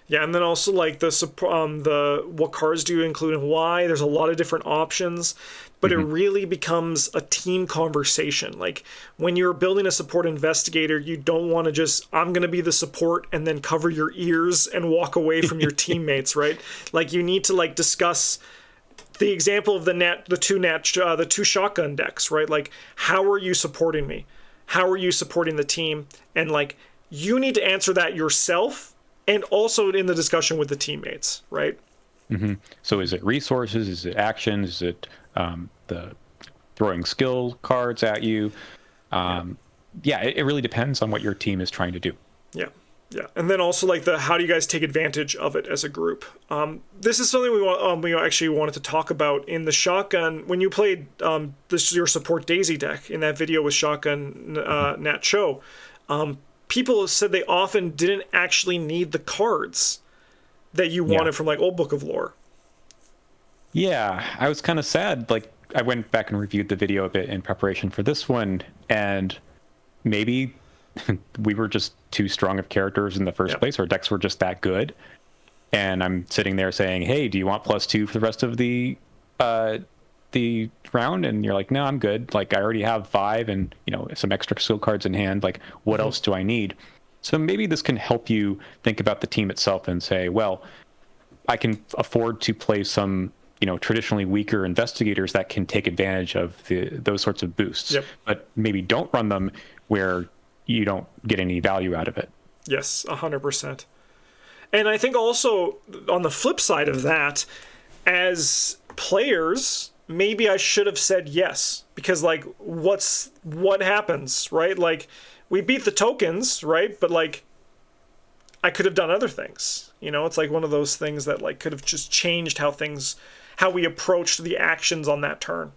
Yeah, and then also like the what cards do you include and why? There's a lot of different options, but it really becomes a team conversation. Like when you're building a support investigator, you don't want to just, I'm going to be the support and then cover your ears and walk away from your teammates, right? Like you need to like discuss the example of the two shotgun decks, right? Like, how are you supporting me? How are you supporting the team? And like, you need to answer that yourself and also in the discussion with the teammates, right? So is it resources? Is it actions? Is it the throwing skill cards at you? It really depends on what your team is trying to do. Yeah, and then also like how do you guys take advantage of it as a group? This is something we actually wanted to talk about in the shotgun when you played your support Daisy deck in that video with Shotgun Nat Cho. People said they often didn't actually need the cards that you wanted from like old Book of Lore. Yeah, I was kind of sad. Like I went back and reviewed the video a bit in preparation for this one, and maybe we were just too strong of characters in the first place. Our decks were just that good. And I'm sitting there saying, hey, do you want +2 for the rest of the round? And you're like, no, I'm good. Like I already have 5 and some extra skill cards in hand. Like what else do I need? So maybe this can help you think about the team itself and say, well, I can afford to play some traditionally weaker investigators that can take advantage of those sorts of boosts, but maybe don't run them where you don't get any value out of it. Yes, 100%. And I think also on the flip side of that, as players, maybe I should have said yes, because like what happens, right? Like we beat the tokens, right? But like I could have done other things. It's like one of those things that like could have just changed how we approached the actions on that turn.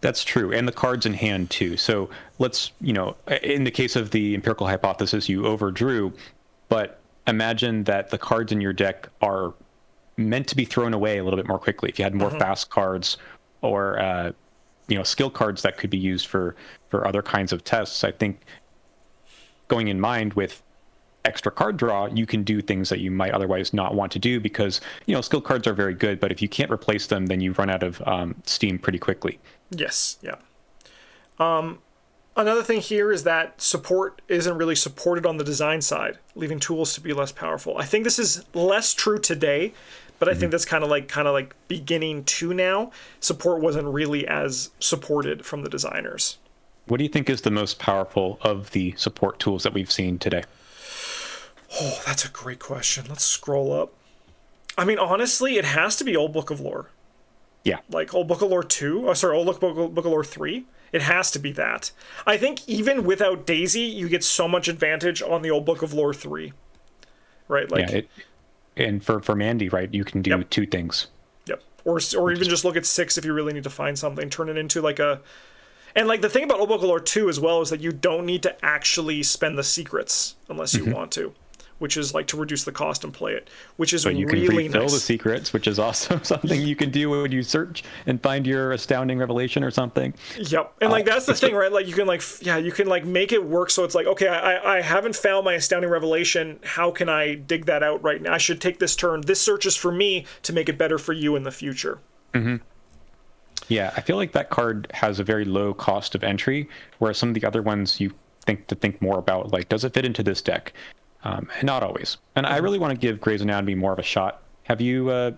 That's true. And the cards in hand too. So let's, in the case of the empirical hypothesis, you overdrew, but imagine that the cards in your deck are meant to be thrown away a little bit more quickly. If you had more fast cards or, skill cards that could be used for other kinds of tests, I think going in mind with extra card draw, you can do things that you might otherwise not want to do because, skill cards are very good, but if you can't replace them, then you run out of steam pretty quickly. Yes, yeah. Another thing here is that support isn't really supported on the design side, leaving tools to be less powerful. I think this is less true today, but I think that's kind of like beginning to now. Support wasn't really as supported from the designers. What do you think is the most powerful of the support tools that we've seen today? Oh, that's a great question. Let's scroll up. I mean, honestly, it has to be Old Book of Lore. Yeah. Like Old Book of Lore 2. Oh, sorry, Old Book of Lore 3. It has to be that. I think even without Daisy, you get so much advantage on the Old Book of Lore 3. Right? Like, yeah, and for Mandy, right, you can do two things. Yep. Or even just look at 6 if you really need to find something. Turn it into like a... And like the thing about Old Book of Lore 2 as well is that you don't need to actually spend the secrets unless you want to. Which is like to reduce the cost and play it, which is really nice. So you can refill the secrets, which is also something you can do when you search and find your astounding revelation or something. Yep, and like that's the thing, right? Like you can like make it work so it's like, okay, I haven't found my astounding revelation. How can I dig that out right now? I should take this turn. This search is for me to make it better for you in the future. Mm-hmm. Yeah, I feel like that card has a very low cost of entry, whereas some of the other ones you think more about, like, does it fit into this deck? And not always. And I really want to give Grey's Anatomy more of a shot. Have you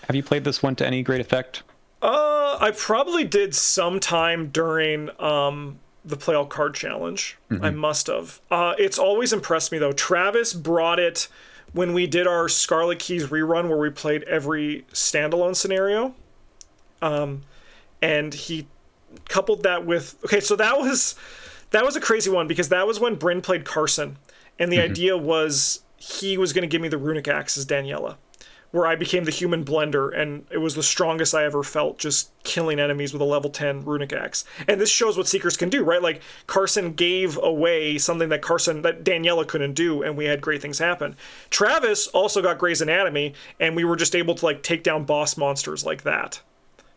played this one to any great effect? I probably did sometime during the Play All Card Challenge. I must have. It's always impressed me, though. Travis brought it when we did our Scarlet Keys rerun where we played every standalone scenario. And he coupled that with... Okay, so that was a crazy one because that was when Bryn played Carson. And the idea was he was going to give me the Runic Axe as Daniela, where I became the human blender, and it was the strongest I ever felt, just killing enemies with a level 10 Runic Axe. And this shows what Seekers can do, right? Like, Carson gave away something that Daniela couldn't do, and we had great things happen. Travis also got Grey's Anatomy, and we were just able to, like, take down boss monsters like that.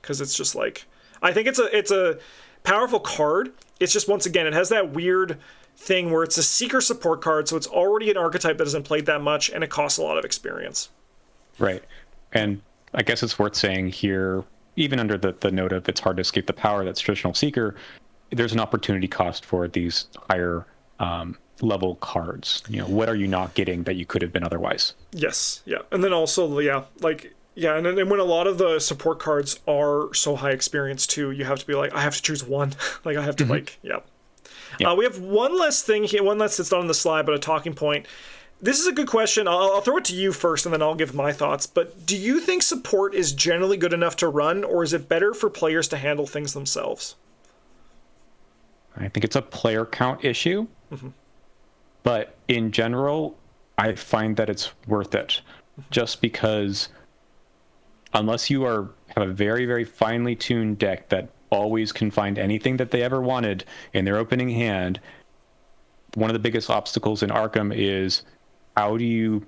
Because it's just, like... I think it's a powerful card. It's just, once again, it has that weird... thing where it's a Seeker support card, so it's already an archetype that hasn't played that much, and it costs a lot of experience. Right. And I guess it's worth saying here, even under the note of it's hard to escape the power that's traditional Seeker, there's an opportunity cost for these higher level cards. You know, what are you not getting that you could have been otherwise? Yes, yeah. And then also, and then when a lot of the support cards are so high experience too, you have to be like, I have to choose one. Like, I have to, Yeah. We have one less thing here, one less that's not on the slide, but a talking point. This is a good question. I'll throw it to you first, and then I'll give my thoughts. But do you think support is generally good enough to run, or is it better for players to handle things themselves? I think it's a player count issue. But in general, I find that it's worth it. Just because unless you have a very, very finely tuned deck that always can find anything that they ever wanted in their opening hand, one of the biggest obstacles in Arkham is how do you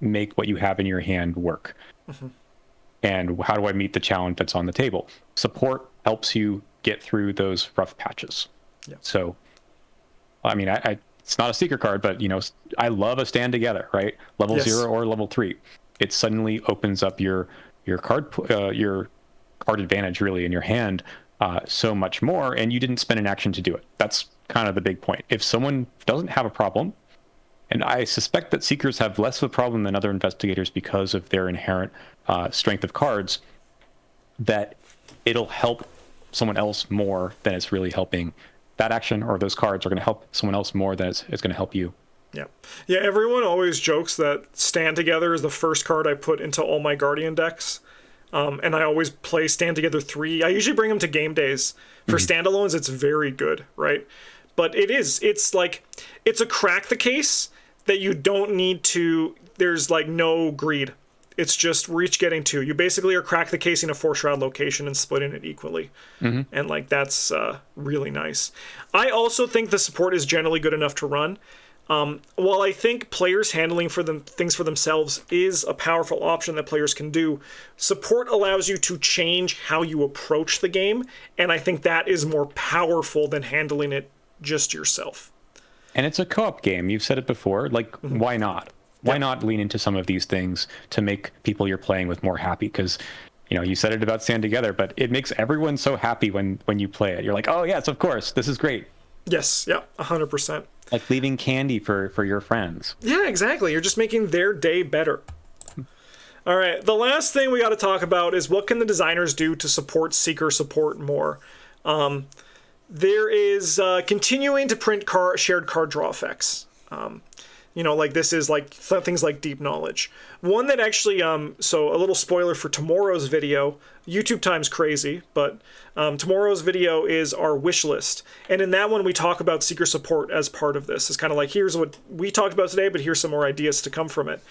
make what you have in your hand work? And how do I meet the challenge that's on the table? Support helps you get through those rough patches. So, I mean, it's not a Seeker card, but, you know, I love a Stand Together, right? Level 0 or level 3. It suddenly opens up your card advantage really in your hand so much more, and you didn't spend an action to do it. That's kind of the big point. If someone doesn't have a problem, and I suspect that Seekers have less of a problem than other investigators because of their inherent strength of cards, that it'll help someone else more than it's really helping. That action or those cards are going to help someone else more than it's going to help you. Yeah, everyone always jokes that Stand Together is the first card I put into all my Guardian decks. And I always play Stand Together 3. I usually bring them to game days. For standalones, it's very good, right? But it's like, it's a crack the case that you don't need to, there's like no greed. It's just we're each getting 2. You basically are crack the case in a 4-shroud location and splitting it equally. And like, that's really nice. I also think the support is generally good enough to run. While I think players handling things for themselves is a powerful option that players can do, support allows you to change how you approach the game, and I think that is more powerful than handling it just yourself. And it's a co-op game. You've said it before. Like, why not? Why not lean into some of these things to make people you're playing with more happy? Because you said it about Stand Together, but it makes everyone so happy when you play it. You're like, oh yes, of course, this is great. Yes, yeah, 100%. Like leaving candy for your friends. Yeah, exactly. You're just making their day better. All right, the last thing we got to talk about is what can the designers do to support Seeker support more. There is continuing to print shared card draw effects. Like this is like things like deep knowledge. One that actually, so a little spoiler for tomorrow's video, YouTube time's crazy, but tomorrow's video is our wish list. And in that one, we talk about Seeker support as part of this. It's kind of like, here's what we talked about today, but here's some more ideas to come from it.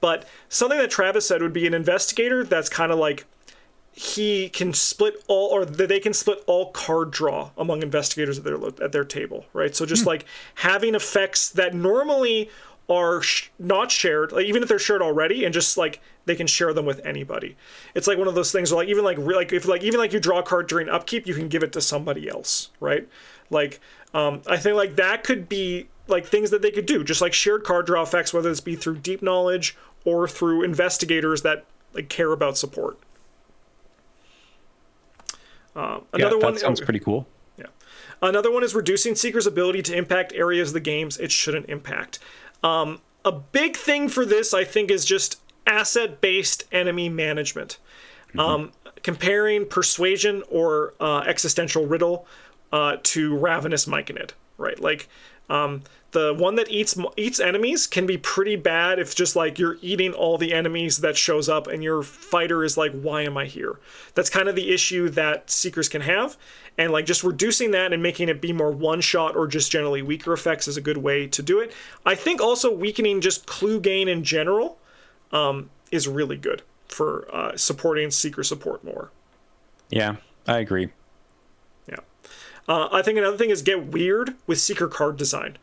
But something that Travis said would be an investigator that's kind of like, he can split all, or they can split all card draw among investigators at their table, right? So just like having effects that normally are not shared, like even if they're shared already, and just like they can share them with anybody. It's like one of those things where if you draw a card during upkeep, you can give it to somebody else, right? Like I think like that could be like things that they could do, just like shared card draw effects, whether it's be through deep knowledge or through investigators that like care about support. Another one sounds pretty cool. Yeah. Another one is reducing Seeker's ability to impact areas of the games it shouldn't impact. A big thing for this, I think, is just asset-based enemy management. Comparing Persuasion or Existential Riddle to Ravenous Myconid, right? Like, the one that eats enemies can be pretty bad if just like you're eating all the enemies that shows up and your fighter is like, why am I here? That's kind of the issue that Seekers can have. And like just reducing that and making it be more one shot or just generally weaker effects is a good way to do it. I think also weakening just clue gain in general is really good for supporting Seeker support more. Yeah, I agree. Yeah. I think another thing is get weird with Seeker card design.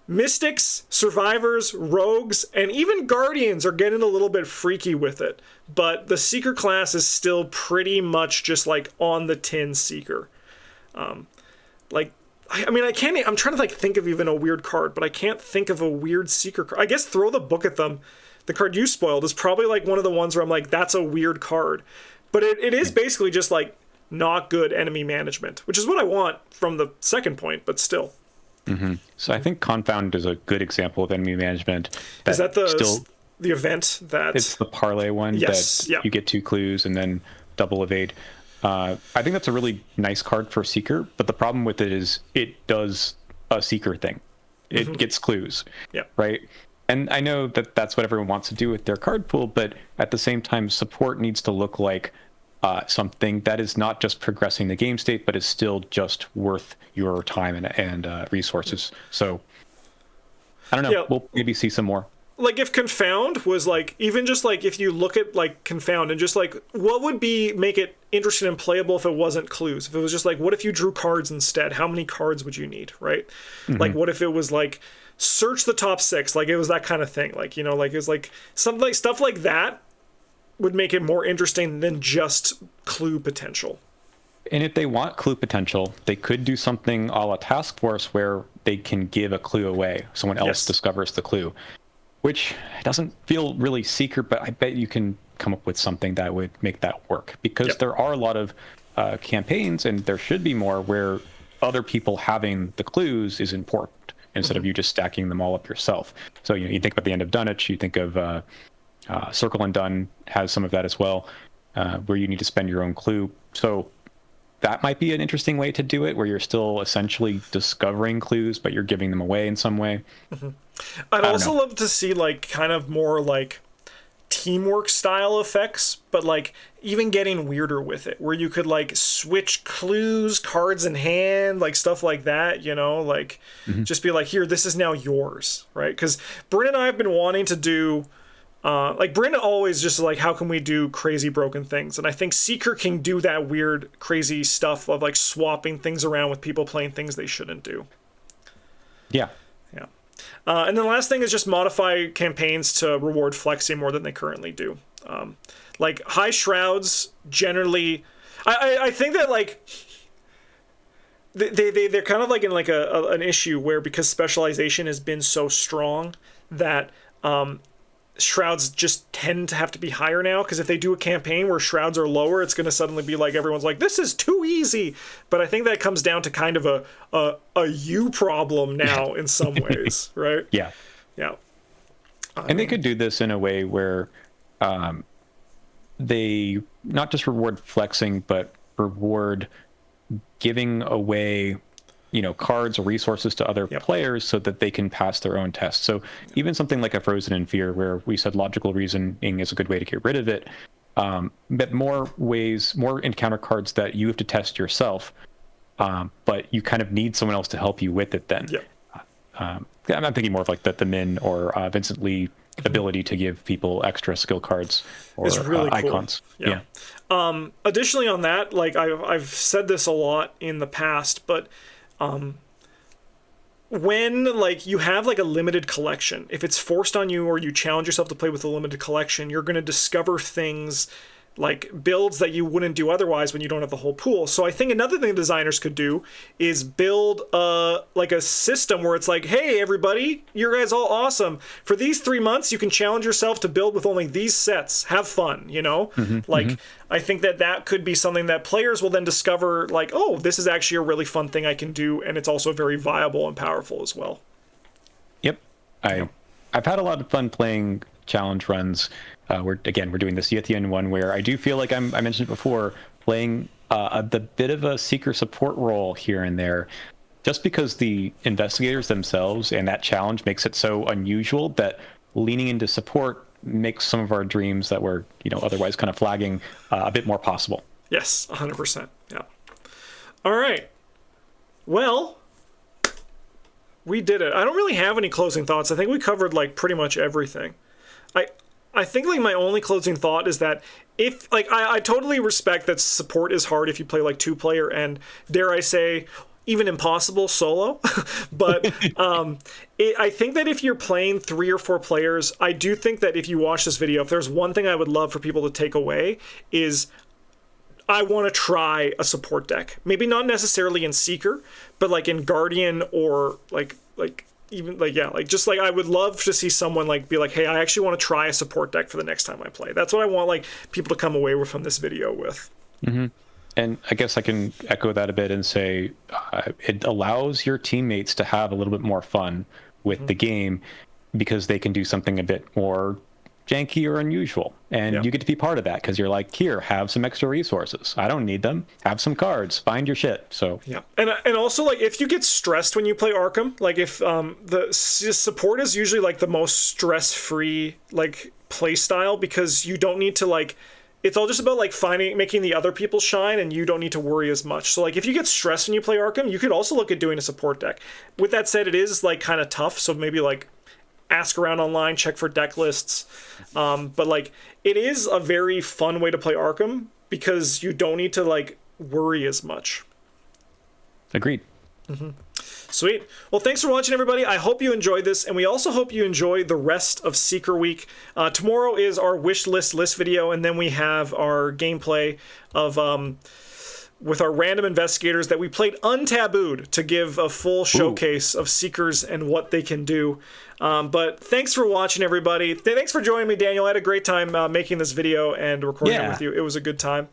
Mystics, Survivors, Rogues, and even Guardians are getting a little bit freaky with it, but the Seeker class is still pretty much just like on the tin Seeker. I'm trying to like think of even a weird card, but I can't think of a weird Seeker card. I guess Throw the Book at Them, the card you spoiled, is probably like one of the ones where I'm like, that's a weird card. But it is basically just like not good enemy management, which is what I want from the second point, but still. So I think Confound is a good example of enemy management. Is that the event that... It's the parlay one. Yes, that you get 2 clues and then double evade. I think that's a really nice card for Seeker, but the problem with it is it does a Seeker thing. It gets clues, right? And I know that that's what everyone wants to do with their card pool, but at the same time, support needs to look like something that is not just progressing the game state, but is still just worth your time and resources. So I don't know. Yeah. We'll maybe see some more. Like if Confound was like, even just like if you look at like Confound and just like what would make it interesting and playable if it wasn't clues? If it was just like, what if you drew cards instead? How many cards would you need, right? Like what if it was like search the top 6? Like it was that kind of thing. Like, like it was like something like stuff like that would make it more interesting than just clue potential. And if they want clue potential, they could do something a la Task Force where they can give a clue away. Someone else discovers the clue, which doesn't feel really Seeker, but I bet you can come up with something that would make that work, because there are a lot of campaigns, and there should be more, where other people having the clues is important instead of you just stacking them all up yourself. So you think about the end of Dunwich, you think of Circle and Done has some of that as well, where you need to spend your own clue. So that might be an interesting way to do it, where you're still essentially discovering clues, but you're giving them away in some way. I'd also love to see like kind of more like teamwork style effects, but like even getting weirder with it, where you could like switch clues, cards in hand, like stuff like that, like just be like, here, this is now yours, right? Because Bryn and I have been wanting to do like Bryn always just like, how can we do crazy broken things? And I think Seeker can do that weird crazy stuff of like swapping things around with people playing things they shouldn't do. Yeah. And then the last thing is just modify campaigns to reward flexing more than they currently do. Like High Shrouds generally, I think that like they're kind of like in like an issue where, because specialization has been so strong, that shrouds just tend to have to be higher now, because if they do a campaign where shrouds are lower, it's going to suddenly be like everyone's like, this is too easy. But I think that comes down to kind of a you problem now in some ways, right? Yeah. Yeah. And they could do this in a way where they not just reward flexing, but reward giving away, cards or resources to other players so that they can pass their own tests. So even something like a Frozen in Fear, where we said logical reasoning is a good way to get rid of it, but more encounter cards that you have to test yourself, but you kind of need someone else to help you with it then. I'm thinking more of like the Minh or Vincent Lee ability to give people extra skill cards or really cool. icons. Yeah. Additionally on that, like I've said this a lot in the past, but when like you have like a limited collection, if it's forced on you or you challenge yourself to play with a limited collection, you're going to discover things like builds that you wouldn't do otherwise when you don't have the whole pool. So I think another thing designers could do is build like a system where it's like, hey, everybody, you guys all awesome. For these 3 months, you can challenge yourself to build with only these sets. Have fun, I think that could be something that players will then discover, like, oh, this is actually a really fun thing I can do, and it's also very viable and powerful as well. Yep. I've had a lot of fun playing challenge runs. We're doing this Yithian one where I do feel like I mentioned it before, playing the bit of a seeker support role here and there, just because the investigators themselves and that challenge makes it so unusual that leaning into support makes some of our dreams that were otherwise kind of flagging a bit more possible. Yes, 100%. Yeah. All right. Well, we did it. I don't really have any closing thoughts. I think we covered like pretty much everything. I think like my only closing thought is that if like I totally respect that support is hard if you play like 2-player and, dare I say, even impossible solo. But I think that if you're playing 3 or 4 players, I do think that if you watch this video, if there's one thing I would love for people to take away is I want to try a support deck. Maybe not necessarily in Seeker, but like in Guardian or like even like I would love to see someone like be like, hey, I actually want to try a support deck for the next time I play. That's what I want like people to come away with from this video with. Mm-hmm. And I guess I can echo that a bit and say it allows your teammates to have a little bit more fun with the game because they can do something a bit more janky or unusual, and you get to be part of that because you're like, here, have some extra resources. I don't need them. Have some cards. Find your shit. So and also like if you get stressed when you play Arkham, like if the support is usually like the most stress-free like play style, because you don't need to like, it's all just about like making the other people shine, and you don't need to worry as much. So like if you get stressed when you play Arkham, you could also look at doing a support deck. With that said, it is like kind of tough, so maybe like ask around online, check for deck lists. But like it is a very fun way to play Arkham because you don't need to like worry as much. Agreed. Sweet. Well, thanks for watching, everybody. I hope you enjoyed this, and we also hope you enjoy the rest of Seeker Week. Tomorrow is our wish list video, and then we have our gameplay of with our random investigators that we played untabooed to give a full showcase of Seekers and what they can do. But thanks for watching, everybody. Thanks for joining me, Daniel. I had a great time making this video and recording it with you. It was a good time.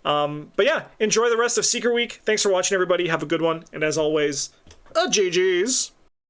But yeah, enjoy the rest of Seeker Week. Thanks for watching, everybody. Have a good one. And as always, GG's.